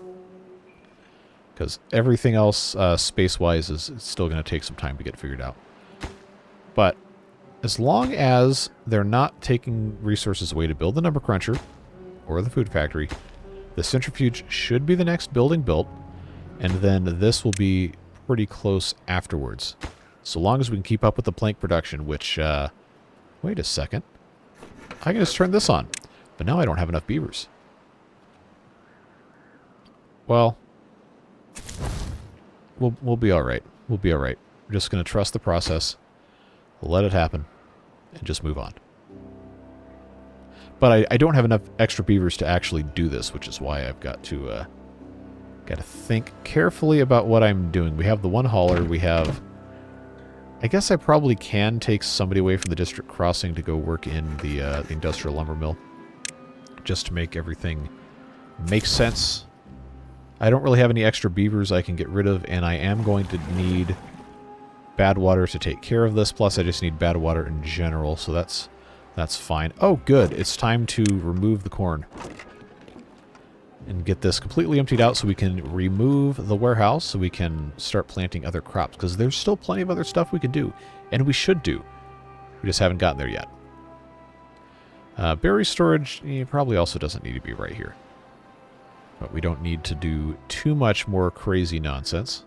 Because everything else, space-wise, is still going to take some time to get figured out. But as long as they're not taking resources away to build the number cruncher or the food factory, the centrifuge should be the next building built, and then this will be pretty close afterwards. So long as we can keep up with the plank production, which, wait a second. I can just turn this on, but now I don't have enough beavers. Well, we'll be all right. We'll be all right. We're just going to trust the process, let it happen, and just move on. But I don't have enough extra beavers to actually do this, which is why I've got to think carefully about what I'm doing. We have the one hauler. We have... I guess I probably can take somebody away from the district crossing to go work in the industrial lumber mill. Just to make everything make sense. I don't really have any extra beavers I can get rid of, and I am going to need bad water to take care of this. Plus, I just need bad water in general, so that's fine. Oh, good. It's time to remove the corn. And get this completely emptied out so we can remove the warehouse so we can start planting other crops. Because there's still plenty of other stuff we can do. And we should do. We just haven't gotten there yet. Berry storage probably also doesn't need to be right here. But we don't need to do too much more crazy nonsense.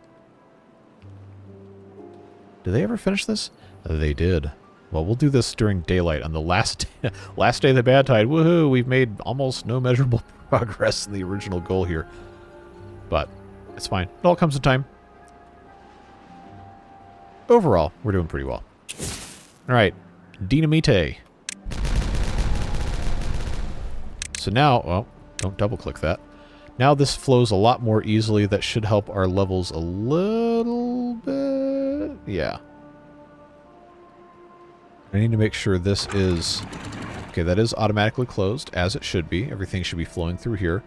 Did they ever finish this? They did. Well, we'll do this during daylight on the last day of the bad tide. Woohoo! We've made almost no measurable progress in the original goal here. But it's fine. It all comes in time. Overall, we're doing pretty well. Alright. Dynamite. So now... well, don't double-click that. Now this flows a lot more easily. That should help our levels a little bit. Yeah. I need to make sure this is... okay, that is automatically closed, as it should be. Everything should be flowing through here.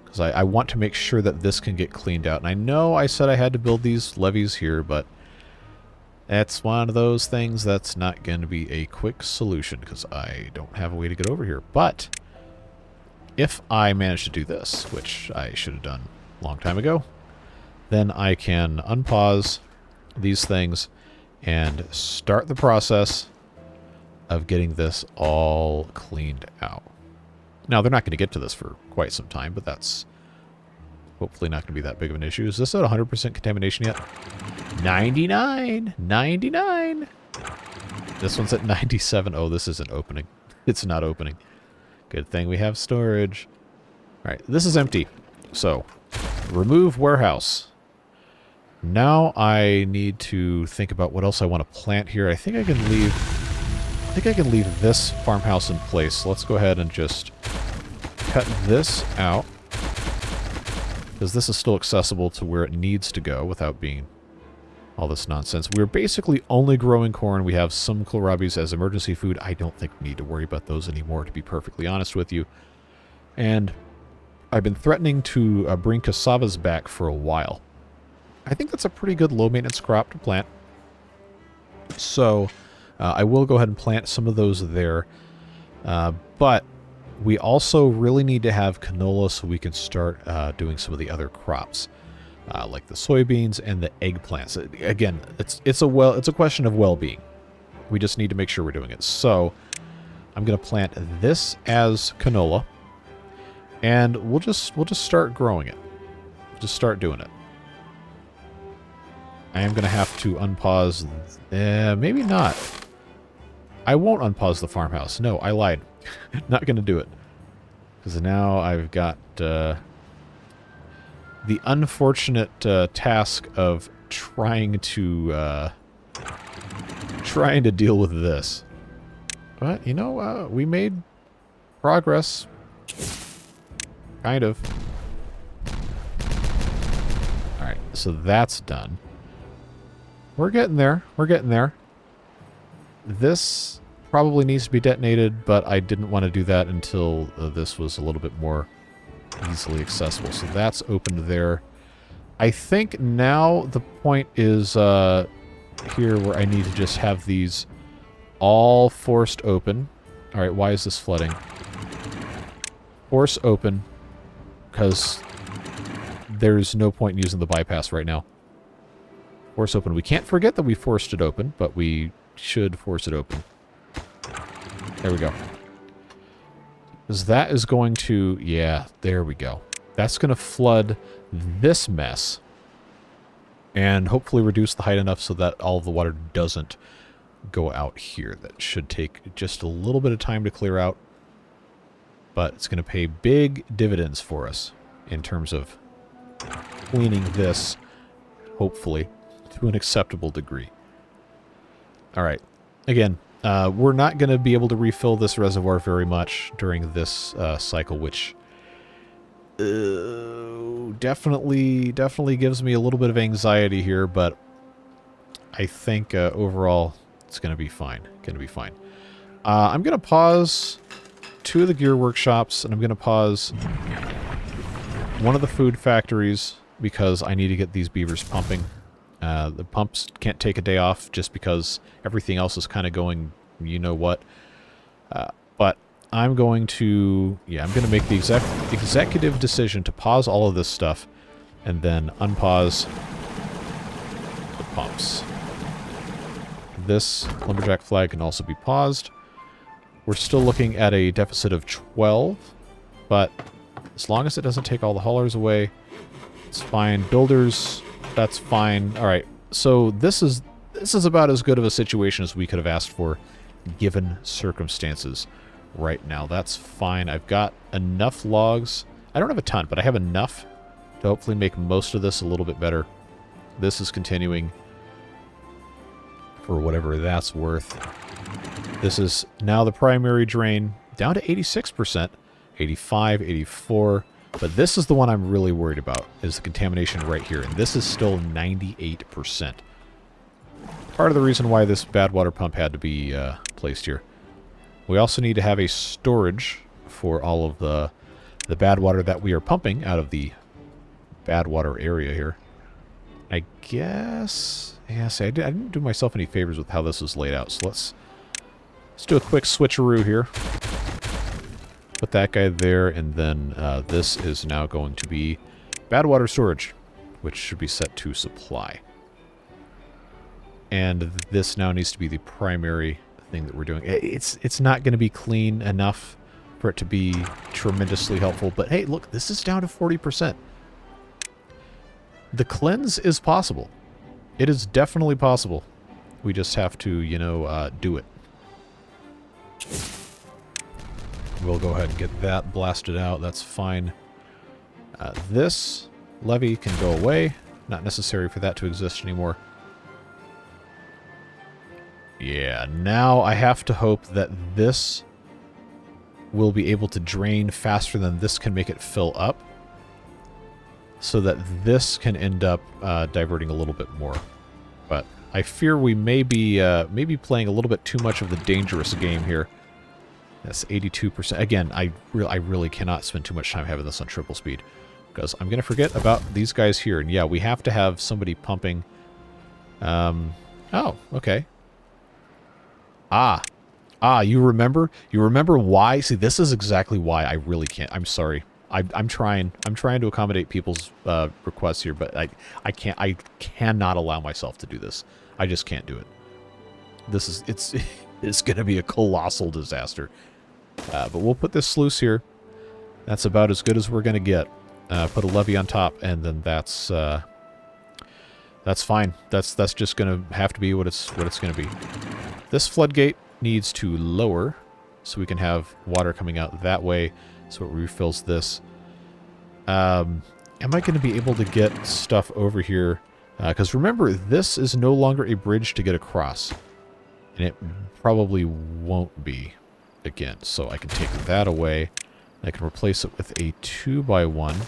Because I want to make sure that this can get cleaned out. And I know I said I had to build these levees here, but... that's one of those things that's not going to be a quick solution, because I don't have a way to get over here. But... if I manage to do this, which I should have done a long time ago, then I can unpause these things and start the process of getting this all cleaned out. Now, they're not going to get to this for quite some time, but that's hopefully not going to be that big of an issue. Is this at 100% contamination yet? 99! 99! This one's at 97. Oh, this isn't opening. It's not opening. Good thing we have storage. Alright, this is empty. So, remove warehouse. Now I need to think about what else I want to plant here. I think I can leave this farmhouse in place. So let's go ahead and just cut this out. Because this is still accessible to where it needs to go without being all this nonsense. We're basically only growing corn. We have some kohlrabies as emergency food. I don't think we need to worry about those anymore, to be perfectly honest with you. And I've been threatening to bring cassavas back for a while. I think that's a pretty good low-maintenance crop to plant. So I will go ahead and plant some of those there. But we also really need to have canola so we can start doing some of the other crops. Like the soybeans and the eggplants. Again, it's a question of well-being. We just need to make sure we're doing it. So I'm going to plant this as canola, and we'll just start growing it. Just start doing it. I am going to have to unpause. Maybe not. I won't unpause the farmhouse. No, I lied. Not going to do it. Because now I've got the unfortunate task of trying to deal with this. But, you know, we made progress. Kind of. Alright, so that's done. We're getting there. We're getting there. This probably needs to be detonated, but I didn't want to do that until this was a little bit more easily accessible. So that's opened there. I think now the point is here where I need to just have these all forced open. Alright, why is this flooding? Force open, because there's no point in using the bypass right now. Force open. We can't forget that we forced it open, but we should force it open. There we go. Because that is going to... yeah, there we go. That's going to flood this mess. And hopefully reduce the height enough so that all of the water doesn't go out here. That should take just a little bit of time to clear out. But it's going to pay big dividends for us in terms of cleaning this, hopefully, to an acceptable degree. Alright. Again, We're not going to be able to refill this reservoir very much during this cycle, which definitely gives me a little bit of anxiety here, but I think overall it's going to be fine. I'm going to pause 2 of the gear workshops, and I'm going to pause one of the food factories because I need to get these beavers pumping. The pumps can't take a day off just because everything else is kind of going, you know what. But I'm going to make the executive decision to pause all of this stuff and then unpause the pumps. This lumberjack flag can also be paused. We're still looking at a deficit of 12, but as long as it doesn't take all the haulers away, it's fine. Builders, that's fine. All right, so this is about as good of a situation as we could have asked for, given circumstances. Right now, that's fine. I've got enough logs. I don't have a ton, but I have enough to hopefully make most of this a little bit better. This is continuing for whatever that's worth. This is now the primary drain, down to 86%, 85, 84. But this is the one I'm really worried about, is the contamination right here. And this is still 98%. Part of the reason why this bad water pump had to be placed here. We also need to have a storage for all of the bad water that we are pumping out of the bad water area here. I guess... yeah, see, I didn't do myself any favors with how this is laid out. So let's do a quick switcheroo here. Put that guy there, and then this is now going to be bad water storage, which should be set to supply. And this now needs to be the primary thing that we're doing. It's not going to be clean enough for it to be tremendously helpful, but hey, look, this is down to 40%. The cleanse is possible. It is definitely possible. We just have to, you know, do it. We'll go ahead and get that blasted out. That's fine. This levee can go away. Not necessary for that to exist anymore. Yeah, now I have to hope that this will be able to drain faster than this can make it fill up, so that this can end up diverting a little bit more. But I fear we may be playing a little bit too much of the dangerous game here. That's 82%. Again, I really cannot spend too much time having this on triple speed, because I'm going to forget about these guys here. And yeah, we have to have somebody pumping. Oh, okay. You remember? You remember why? See, this is exactly why I really can't. I'm sorry. I'm trying to accommodate people's requests here, but I cannot allow myself to do this. I just can't do it. It's going to be a colossal disaster. But we'll put this sluice here. That's about as good as we're going to get. Put a levee on top, and then that's fine. That's just going to have to be what it's going to be. This floodgate needs to lower so we can have water coming out that way, so it refills this. Am I going to be able to get stuff over here? Because remember, this is no longer a bridge to get across. And it probably won't be again. So I can take that away. I can replace it with a 2x1. So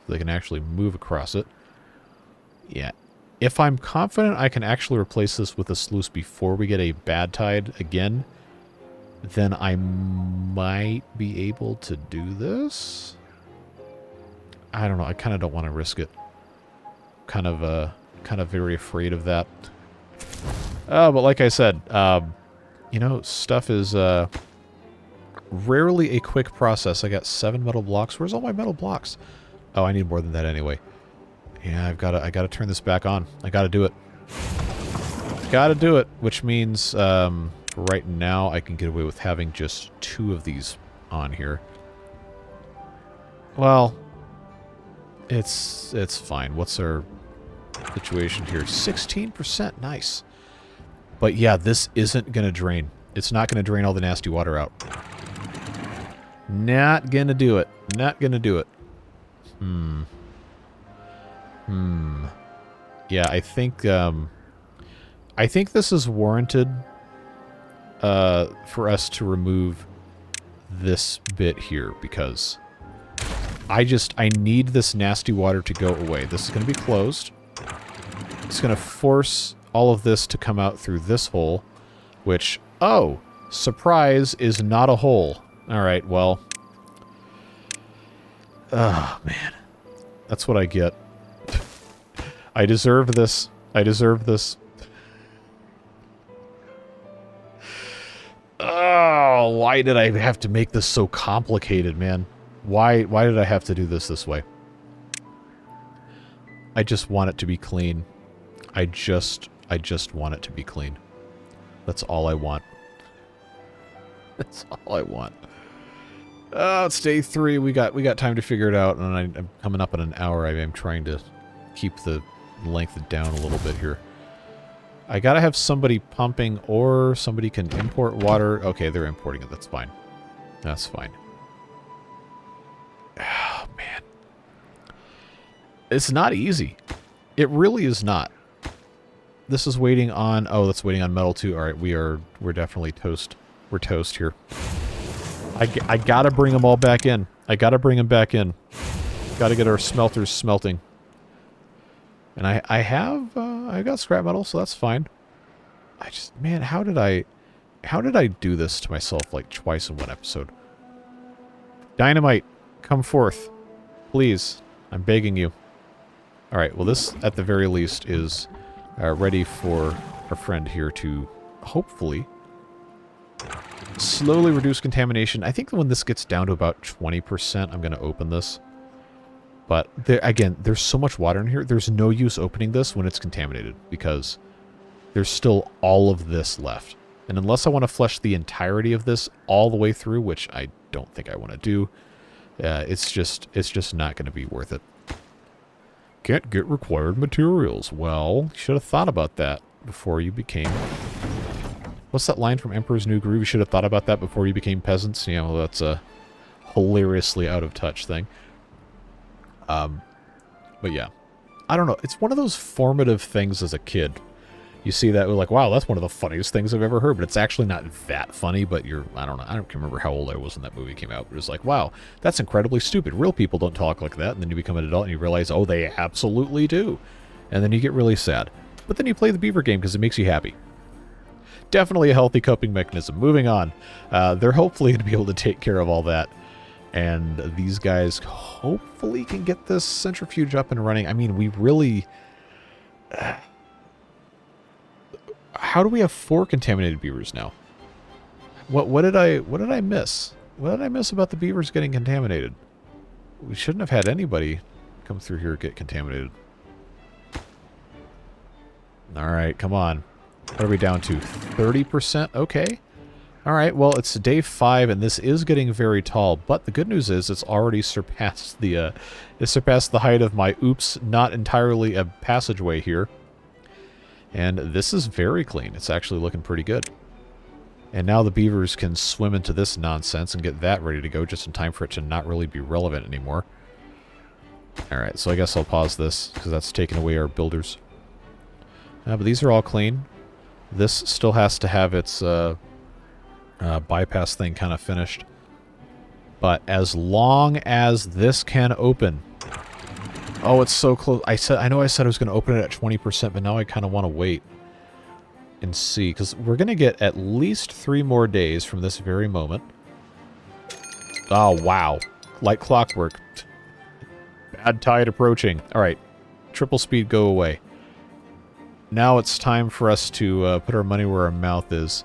they can actually move across it. Yeah. If I'm confident I can actually replace this with a sluice before we get a bad tide again, then I might be able to do this. I don't know. I kind of don't want to risk it. Kind of very afraid of that. But like I said, you know, stuff is rarely a quick process. I got 7 metal blocks. Where's all my metal blocks? Oh, I need more than that anyway. Yeah, I gotta turn this back on. I gotta do it. Gotta do it, which means right now I can get away with having just 2 of these on here. Well, it's fine. What's our situation here? 16%, nice. But yeah, this isn't gonna drain. It's not gonna drain all the nasty water out. Not gonna do it. Not gonna do it. Yeah, I think this is warranted. for us to remove this bit here, because I need this nasty water to go away. This is going to be closed. It's going to force all of this to come out through this hole, which, oh, surprise, is not a hole. All right, well. Oh, man. That's what I get. I deserve this. I deserve this. Oh, why did I have to make this so complicated, man? Why did I have to do this way? I just want it to be clean. I just want it to be clean. That's all I want. That's all I want. It's day 3. We got time to figure it out, and I'm coming up in an hour. I am trying to keep the length down a little bit here. I gotta have somebody pumping, or somebody can import water. Okay, they're importing it. That's fine. That's fine. Oh, man. It's not easy. It really is not. This is waiting on... Oh, that's waiting on metal, too. All right, we're definitely toast. We're toast here. I gotta bring them all back in. I gotta bring them back in. Gotta get our smelters smelting. And I got scrap metal, so that's fine. Man, how did I do this to myself like twice in one episode? Dynamite, come forth. Please. I'm begging you. Alright, well this, at the very least, is ready for our friend here to, hopefully, slowly reduce contamination. I think when this gets down to about 20%, I'm going to open this. But, again, there's so much water in here, there's no use opening this when it's contaminated, because there's still all of this left. And unless I want to flush the entirety of this all the way through, which I don't think I want to do, it's just not going to be worth it. Can't get required materials. Well, you should have thought about that before you became... What's that line from Emperor's New Groove? You should have thought about that before you became peasants. You know, that's a hilariously out of touch thing. But yeah. I don't know. It's one of those formative things as a kid. You see that, we're like, wow, that's one of the funniest things I've ever heard, but it's actually not that funny, but I don't know, I don't remember how old I was when that movie came out, but it was like, wow, that's incredibly stupid. Real people don't talk like that, and then you become an adult and you realize, oh, they absolutely do. And then you get really sad. But then you play the beaver game because it makes you happy. Definitely a healthy coping mechanism. Moving on. They're hopefully going to be able to take care of all that. And these guys hopefully can get this centrifuge up and running. I mean, we really... How do we have 4 contaminated beavers now? What did I miss? What did I miss about the beavers getting contaminated? We shouldn't have had anybody come through here get contaminated. Alright, come on. What are we down to? 30%? Okay. Alright, well, it's day 5, and this is getting very tall, but the good news is it's already surpassed the height of my oops, not entirely a passageway here. And this is very clean. It's actually looking pretty good. And now the beavers can swim into this nonsense and get that ready to go just in time for it to not really be relevant anymore. Alright, so I guess I'll pause this, because that's taking away our builders. But these are all clean. This still has to have its bypass thing kind of finished. But as long as this can open... Oh, it's so close. I know I said I was going to open it at 20%, but now I kind of want to wait and see, because we're going to get at least 3 more days from this very moment. Oh, wow. Like clockwork. Bad tide approaching. All right. Triple speed, go away. Now it's time for us to put our money where our mouth is.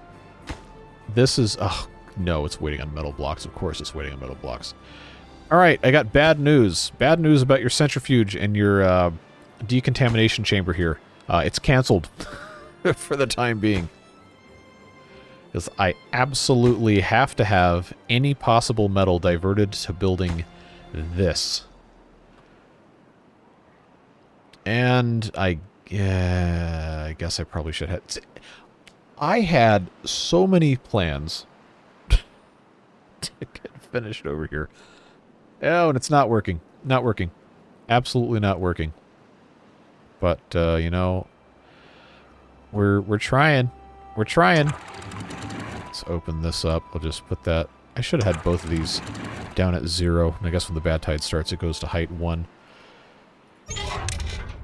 This is... Oh, no, it's waiting on metal blocks. Of course it's waiting on metal blocks. Alright, I got bad news. Bad news about your centrifuge and your decontamination chamber here. It's canceled for the time being. Because I absolutely have to have any possible metal diverted to building this. And I guess I probably should have... I had so many plans to get finished over here. Oh, and it's not working. Not working. Absolutely not working. But, you know, we're trying. We're trying. Let's open this up. I'll just put that... I should have had both of these down at 0. And I guess when the bad tide starts, it goes to height 1.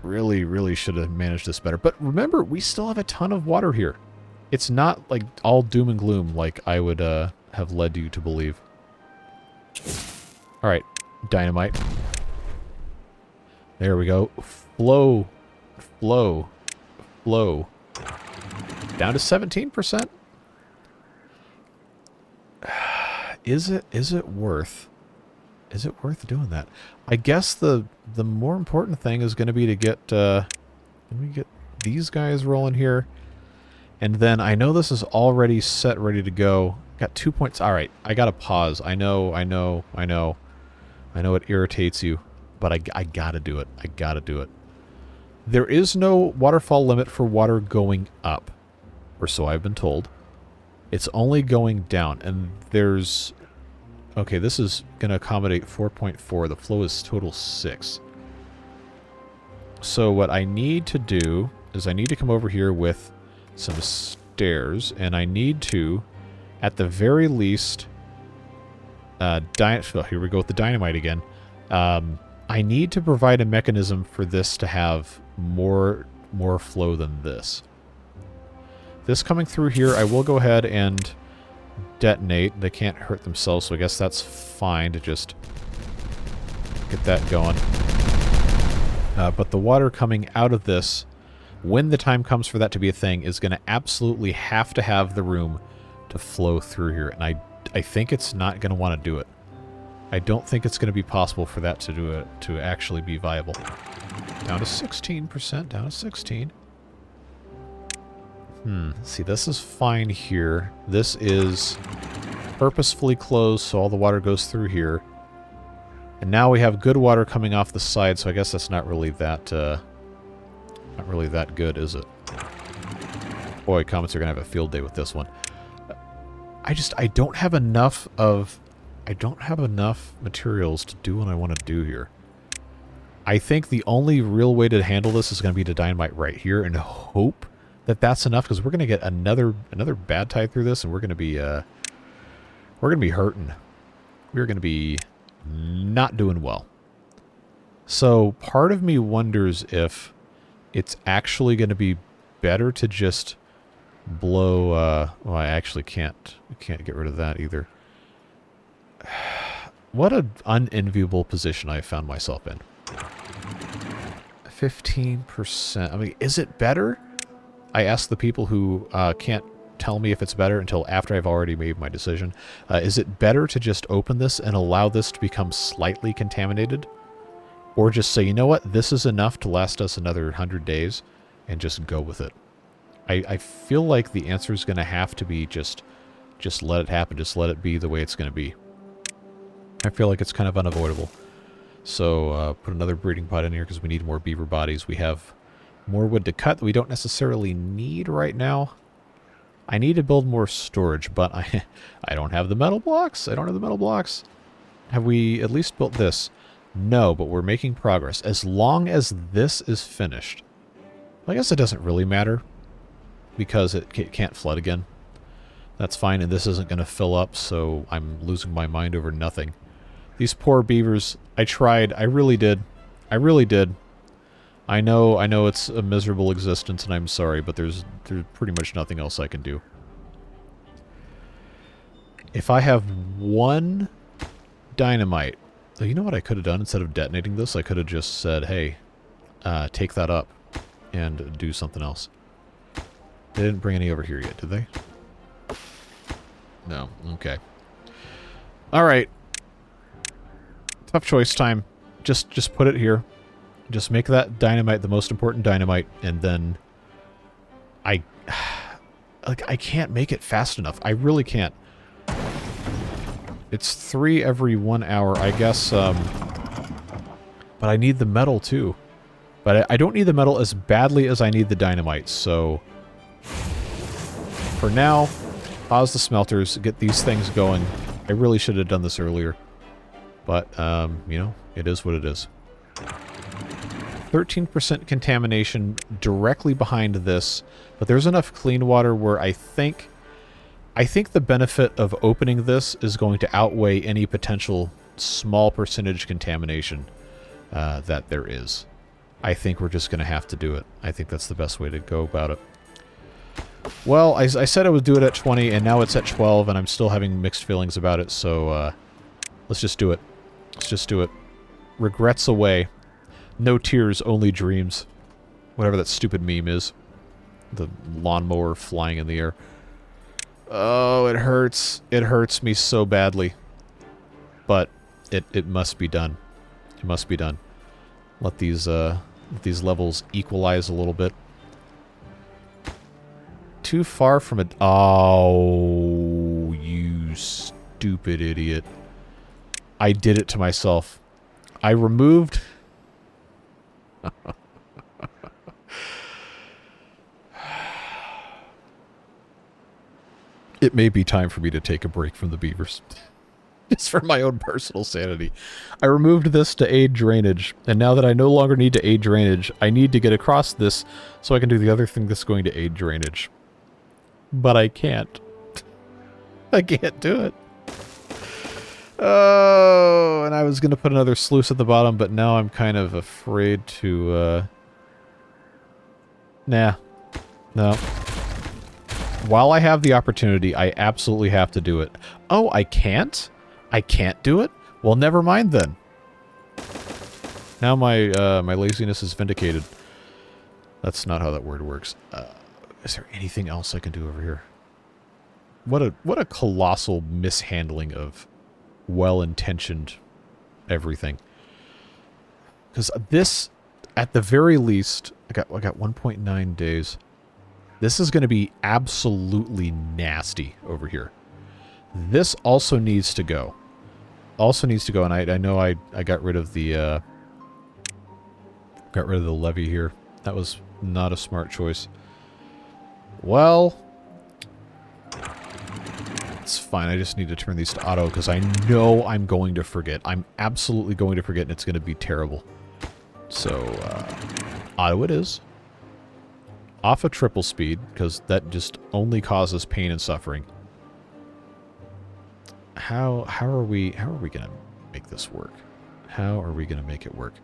Really, really should have managed this better. But remember, we still have a ton of water here. It's not like all doom and gloom like I would have led you to believe. Alright, dynamite. There we go. Flow. Flow. Flow. Down to 17%. Is it worth doing that? I guess the more important thing is going to be to get let me get these guys rolling here. And then I know this is already set, ready to go. Got 2 points. All right, I got to pause. I know it irritates you, but I got to do it. I got to do it. There is no waterfall limit for water going up, or so I've been told. It's only going down, and there's... Okay, this is going to accommodate 4.4. The flow is total 6. So what I need to do is I need to come over here with some stairs, and I need to, at the very least... here we go with the dynamite again. I need to provide a mechanism for this to have more flow than this. This coming through here, I will go ahead and detonate. They can't hurt themselves, so I guess that's fine to just get that going. But the water coming out of this, when the time comes for that to be a thing, is going to absolutely have to have the room to flow through here. And I think it's not going to want to do it. I don't think it's going to be possible for that to do it, to actually be viable. Down to 16%, down to 16. See, this is fine here. This is purposefully closed, so all the water goes through here. And now we have good water coming off the side, so I guess that's not really that good, is it? Boy, Comets are going to have a field day with this one. I don't have enough materials to do what I want to do here. I think the only real way to handle this is going to be to dynamite right here and hope that that's enough, because we're going to get another bad tide through this, and we're going to be hurting. We're going to be not doing well. So part of me wonders if it's actually going to be better to just blow... well, I actually can't get rid of that either. What an unenviable position I found myself in. 15%. I mean, is it better? I asked the people who can't tell me if it's better until after I've already made my decision. Is it better to just open this and allow this to become slightly contaminated? Or just say, you know what, this is enough to last us another 100 days, and just go with it? I feel like the answer is going to have to be just let it happen. Just let it be the way it's going to be. I feel like it's kind of unavoidable. So put another breeding pod in here because we need more beaver bodies. We have more wood to cut that we don't necessarily need right now. I need to build more storage, but I don't have the metal blocks. I don't have the metal blocks. Have we at least built this? No, but we're making progress. As long as this is finished. I guess it doesn't really matter because it can't flood again. That's fine, and this isn't going to fill up, so I'm losing my mind over nothing. These poor beavers, I tried. I really did. I really did. I know it's a miserable existence, and I'm sorry, but there's pretty much nothing else I can do. If I have one dynamite... You know what I could have done instead of detonating this? I could have just said, hey, take that up and do something else. They didn't bring any over here yet, did they? No. Okay. Alright. Tough choice time. Just put it here. Just make that dynamite the most important dynamite, and then I can't make it fast enough. I really can't. It's 3 every 1 hour, I guess, but I need the metal too. But I don't need the metal as badly as I need the dynamite, so for now, pause the smelters, get these things going. I really should have done this earlier, but, you know, it is what it is. 13% contamination directly behind this, but there's enough clean water where I think I think the benefit of opening this is going to outweigh any potential small percentage contamination that there is. I think we're just going to have to do it. I think that's the best way to go about it. Well, I said I would do it at 20, and now it's at 12, and I'm still having mixed feelings about it, so let's just do it. Let's just do it. Regrets away. No tears, only dreams. Whatever that stupid meme is. The lawnmower flying in the air. Oh, it hurts. It hurts me so badly. But it must be done. It must be done. Let these levels equalize a little bit. Too far from it. Oh, you stupid idiot. I did it to myself. I removed... It may be time for me to take a break from the beavers. Just for my own personal sanity. I removed this to aid drainage, and now that I no longer need to aid drainage, I need to get across this so I can do the other thing that's going to aid drainage. But I can't. I can't do it. Oh, and I was going to put another sluice at the bottom, but now I'm kind of afraid to, Nah. No. While I have the opportunity, I absolutely have to do it. Oh, I can't? I can't do it? Well, never mind then. Now my my laziness is vindicated. That's not how that word works. Is there anything else I can do over here? What a colossal mishandling of well-intentioned everything. Because this, at the very least, I got 1.9 days. This is going to be absolutely nasty over here. This also needs to go. Also needs to go, and I know I got rid of the levee here. That was not a smart choice. Well, it's fine. I just need to turn these to auto because I know I'm going to forget. I'm absolutely going to forget, and it's going to be terrible. So, auto it is. Off a triple speed, because that just only causes pain and suffering. How are we gonna make this work? How are we gonna make it work?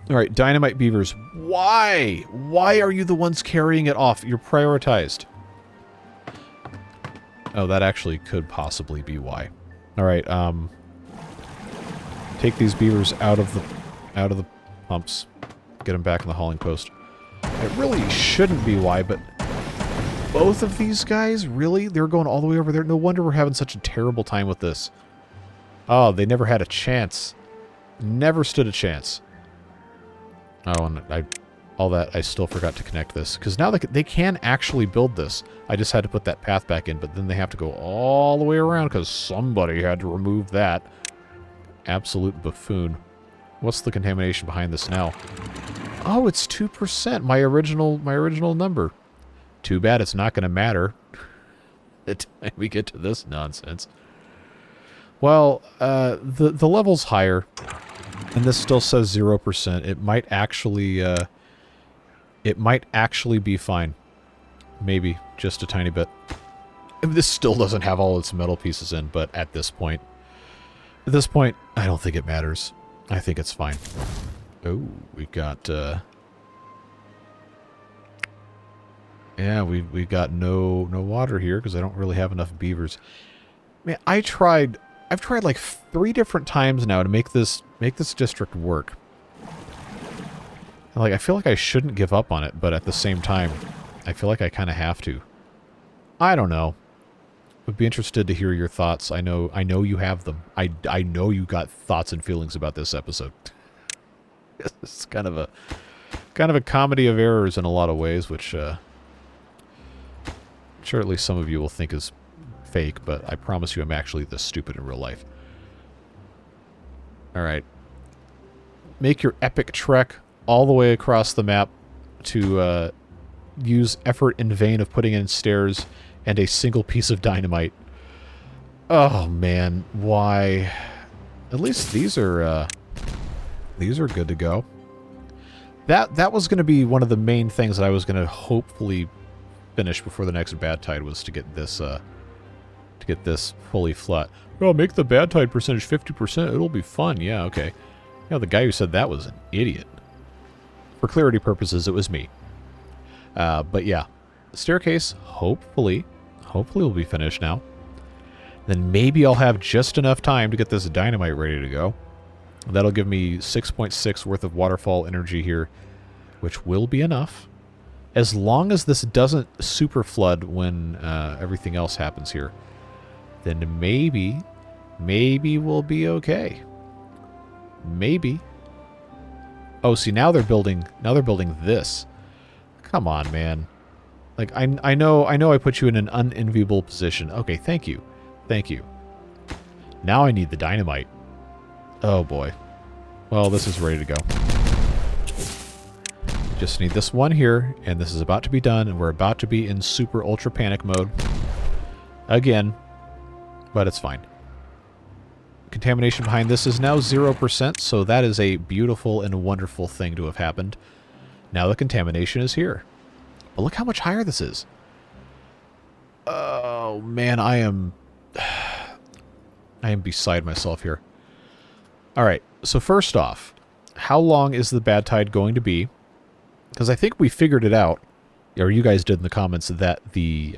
Alright, dynamite beavers. Why? Why are you the ones carrying it off? You're prioritized. Oh, that actually could possibly be why. Alright, take these beavers out of the pumps. Get them back in the hauling post. It really shouldn't be why, but both of these guys, really? They're going all the way over there? No wonder we're having such a terrible time with this. Oh, they never had a chance. Never stood a chance. Oh, and I still forgot to connect this. Because now they can actually build this. I just had to put that path back in, but then they have to go all the way around because somebody had to remove that. Absolute buffoon. What's the contamination behind this now? Oh, it's 2%. My original number. Too bad it's not going to matter the time we get to this nonsense. Well, the level's higher, and this still says 0%. It might actually be fine. Maybe just a tiny bit. This still doesn't have all its metal pieces in, but at this point, I don't think it matters. I think it's fine. Oh, we got, yeah, we got no water here because I don't really have enough beavers. Man, I've tried like 3 different times now to make this district work. Like, I feel like I shouldn't give up on it, but at the same time, I feel like I kind of have to. I don't know. Would be interested to hear your thoughts. I know you have them. I know you got thoughts and feelings about this episode. It's kind of a comedy of errors in a lot of ways, which I'm sure at least some of you will think is fake, but I promise you I'm actually this stupid in real life. Alright. Make your epic trek all the way across the map to use effort in vain of putting in stairs and a single piece of dynamite. Oh man, why? At least these are good to go. That was going to be one of the main things that I was going to hopefully finish before the next bad tide was to get this fully flat. Oh, make the bad tide percentage 50%. It'll be fun. Yeah, okay. The guy who said that was an idiot. For clarity purposes, it was me. But yeah, the staircase, hopefully will be finished now. Then maybe I'll have just enough time to get this dynamite ready to go. That'll give me 6.6 worth of waterfall energy here, which will be enough. As long as this doesn't super flood when everything else happens here, then maybe we'll be okay. Maybe. Oh, see, now they're building this. Come on, man. Like, I know I put you in an unenviable position. Okay, thank you. Thank you. Now I need the dynamite. Oh, boy. Well, this is ready to go. Just need this one here, and this is about to be done, and we're about to be in super ultra panic mode. Again. But it's fine. Contamination behind this is now 0%, so that is a beautiful and wonderful thing to have happened. Now the contamination is here. But look how much higher this is. Oh, man, I am beside myself here. Alright, so first off, how long is the bad tide going to be? Because I think we figured it out, or you guys did in the comments, that the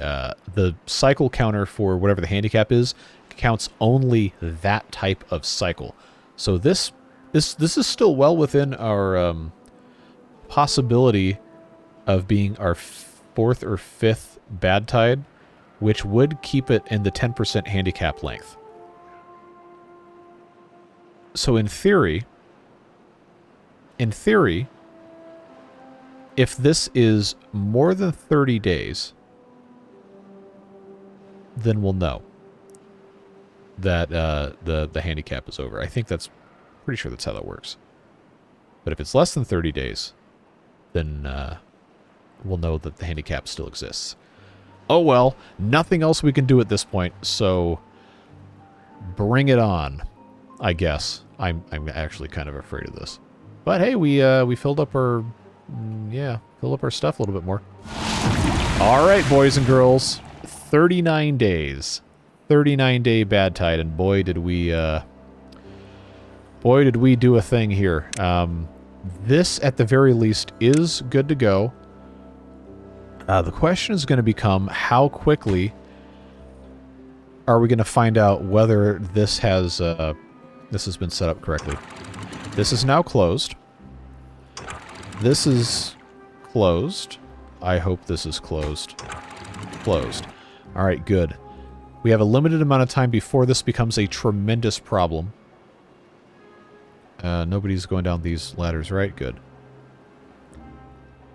cycle counter for whatever the handicap is counts only that type of cycle. So this is still well within our possibility of being our 4th or 5th bad tide, which would keep it in the 10% handicap length. So in theory, if this is more than 30 days, then we'll know that the handicap is over. I think that's pretty sure that's how that works. But if it's less than 30 days, then we'll know that the handicap still exists. Oh well, nothing else we can do at this point, so bring it on, I guess. I'm actually kind of afraid of this. But hey, we filled up our stuff a little bit more. All right, boys and girls, 39 days. 39-day bad tide, and boy did we do a thing here. This, at the very least, is good to go. The question is going to become, how quickly are we going to find out whether this has been set up correctly? This is now closed. This is closed. I hope this is closed. Closed. All right, good. We have a limited amount of time before this becomes a tremendous problem. Nobody's going down these ladders, right? Good.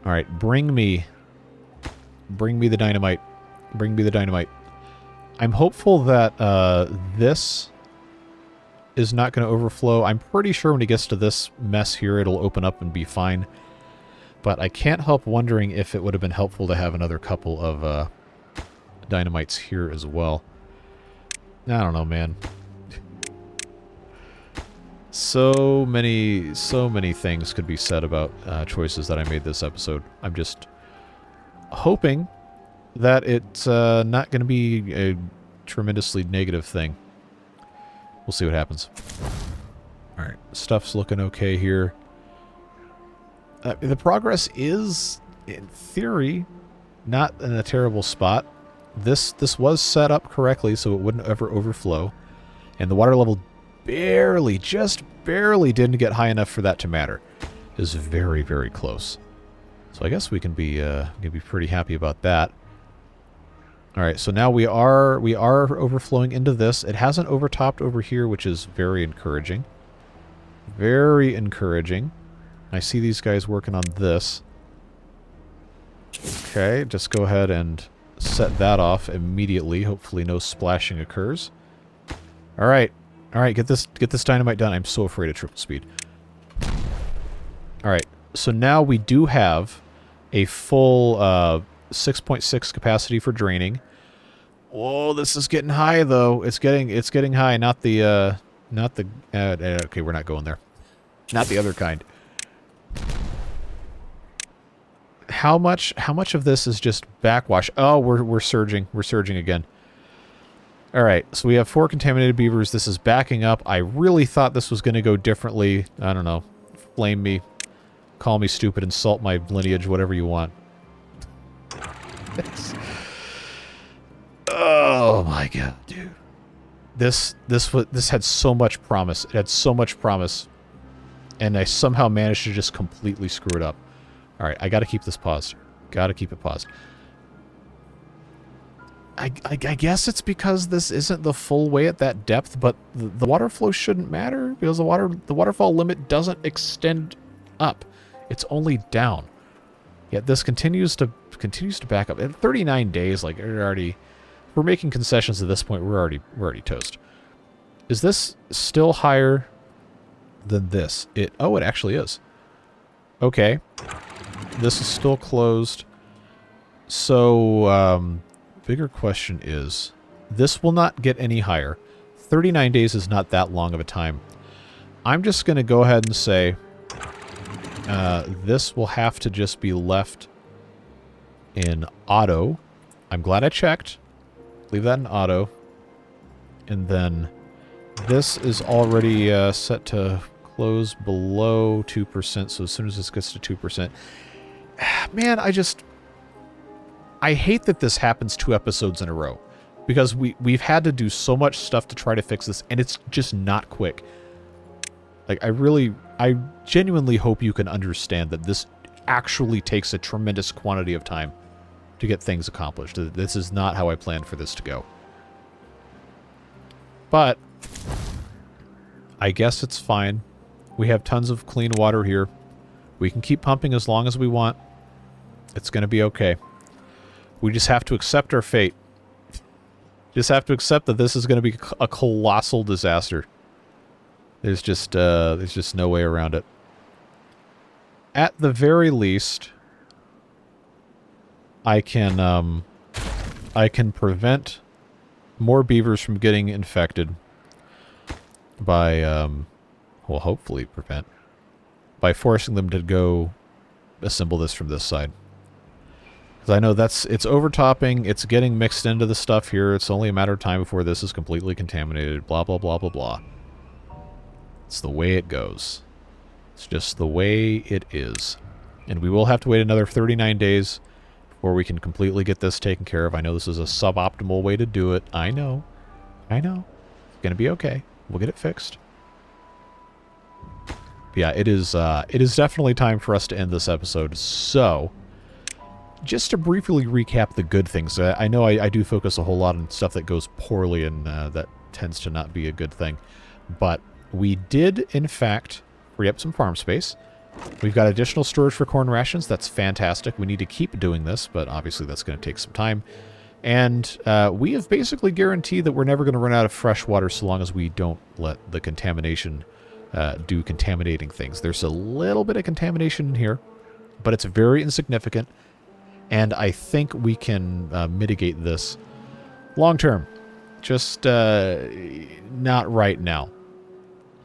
All right, bring me the dynamite. Bring me the dynamite. I'm hopeful that this is not going to overflow. I'm pretty sure when it gets to this mess here, it'll open up and be fine. But I can't help wondering if it would have been helpful to have another couple of dynamites here as well. I don't know, man. So many things could be said about choices that I made this episode. I'm just hoping that it's not going to be a tremendously negative thing. We'll see what happens. Alright, stuff's looking okay here. The progress is, in theory, not in a terrible spot. This was set up correctly so it wouldn't ever overflow. And the water level just barely didn't get high enough for that to matter. It was very, very close. So I guess we can be pretty happy about that. Alright, so now we are overflowing into this. It hasn't overtopped over here, which is very encouraging. Very encouraging. I see these guys working on this. Okay, just go ahead and set that off immediately. Hopefully no splashing occurs. Alright. Alright, get this dynamite done. I'm so afraid of triple speed. Alright, so now we do have a full 6.6 capacity for draining. Whoa, this is getting high though. It's getting high, not the okay, we're not going there. Not the other kind. how much of this is just backwash? Oh, we're surging. We're surging again. All right, so we have 4 contaminated beavers. This is backing up. I really thought this was going to go differently. I don't know. Flame me. Call me stupid. Insult my lineage. Whatever you want. Oh my god, dude. This had so much promise. It had so much promise. And I somehow managed to just completely screw it up. All right, I got to keep this paused. Got to keep it paused. I guess it's because this isn't the full way at that depth, but the water flow shouldn't matter because the waterfall limit doesn't extend up. It's only down. Yet this continues to back up. At 39 days, like we're making concessions at this point. We're already toast. Is this still higher than this? It actually is. Okay. This is still closed. So bigger question is, this will not get any higher. 39 days is not that long of a time. I'm just going to go ahead and say this will have to just be left in auto. I'm glad I checked. Leave that in auto. And then this is already set to close below 2%. So as soon as this gets to 2%... Man, I hate that this happens 2 episodes in a row. Because we've had to do so much stuff to try to fix this, and it's just not quick. Like, I genuinely hope you can understand that this actually takes a tremendous quantity of time to get things accomplished. This is not how I planned for this to go. But I guess it's fine. We have tons of clean water here. We can keep pumping as long as we want. It's going to be okay. We just have to accept our fate. Just have to accept that this is going to be a colossal disaster. There's just no way around it. At the very least, I can prevent more beavers from getting infected by well, hopefully prevent by forcing them to go assemble this from this side. Because I know it's overtopping, it's getting mixed into the stuff here. It's only a matter of time before this is completely contaminated. Blah blah blah blah blah. It's the way it goes. It's just the way it is. And we will have to wait another 39 days before we can completely get this taken care of. I know this is a suboptimal way to do it. I know. I know. It's going to be okay. We'll get it fixed. But yeah, it is definitely time for us to end this episode. So, just to briefly recap the good things. I know I do focus a whole lot on stuff that goes poorly, and that tends to not be a good thing. But we did, in fact, free up some farm space. We've got additional storage for corn rations. That's fantastic. We need to keep doing this, but obviously that's going to take some time. And we have basically guaranteed that we're never going to run out of fresh water so long as we don't let the contamination do contaminating things. There's a little bit of contamination in here, but it's very insignificant. And I think we can mitigate this long term. Just not right now.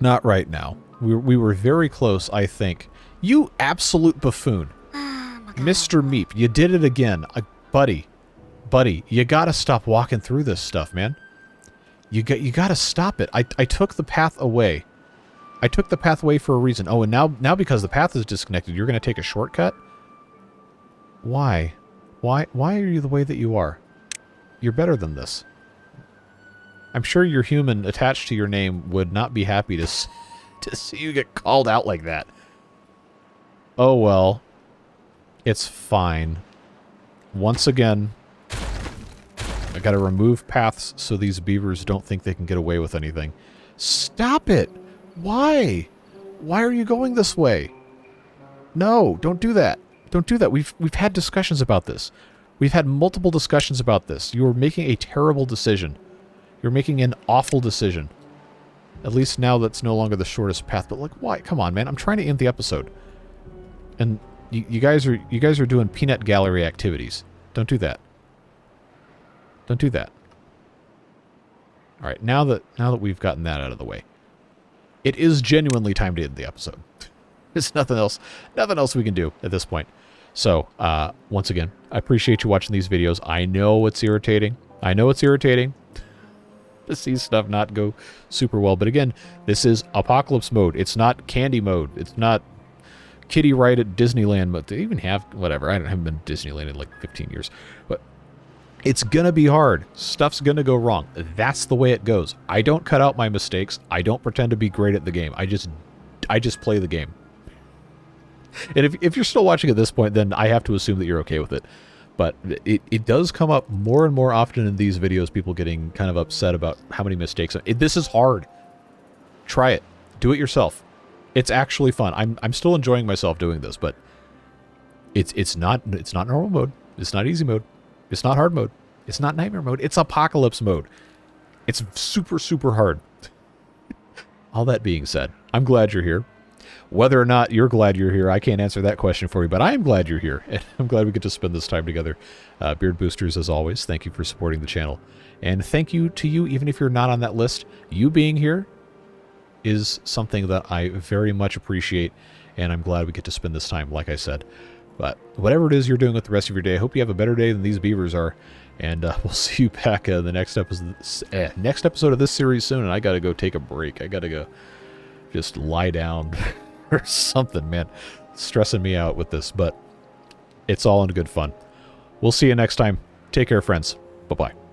Not right now. We were very close, I think. You absolute buffoon. Mr. Meep, you did it again. Buddy, you gotta stop walking through this stuff, man. You gotta stop it. I took the path away. I took the path away for a reason. Oh, and now because the path is disconnected, you're gonna take a shortcut? Why? Why are you the way that you are? You're better than this. I'm sure your human attached to your name would not be happy to see you get called out like that. Oh well. It's fine. Once again, I gotta remove paths so these beavers don't think they can get away with anything. Stop it! Why? Why are you going this way? No, don't do that. Don't do that. We've had discussions about this. We've had multiple discussions about this. You are making a terrible decision. You're making an awful decision. At least now that's no longer the shortest path. But like, why? Come on, man. I'm trying to end the episode. And you guys are doing peanut gallery activities. Don't do that. Don't do that. All right, now that we've gotten that out of the way, it is genuinely time to end the episode. There's nothing else we can do at this point. So, once again, I appreciate you watching these videos. I know it's irritating. To see stuff not go super well. But again, this is apocalypse mode. It's not candy mode. It's not kiddie ride at Disneyland mode. They even have, whatever. I haven't been to Disneyland in like 15 years. But it's going to be hard. Stuff's going to go wrong. That's the way it goes. I don't cut out my mistakes. I don't pretend to be great at the game. I just play the game. And if you're still watching at this point, then I have to assume that you're okay with it. But it does come up more and more often in these videos, people getting kind of upset about how many mistakes. This is hard. Try it. Do it yourself. It's actually fun. I'm still enjoying myself doing this, but it's not normal mode. It's not easy mode. It's not hard mode. It's not nightmare mode. It's apocalypse mode. It's super, super hard. All that being said, I'm glad you're here. Whether or not you're glad you're here, I can't answer that question for you, but I am glad you're here, and I'm glad we get to spend this time together. Beard Boosters, as always, thank you for supporting the channel. And thank you to you, even if you're not on that list. You being here is something that I very much appreciate, and I'm glad we get to spend this time, like I said. But whatever it is you're doing with the rest of your day, I hope you have a better day than these beavers are. And we'll see you back in the next episode of this series soon, and I gotta go take a break. I gotta go just lie down or something, man. It's stressing me out with this, but it's all in good fun. We'll see you next time. Take care, friends. Bye-bye.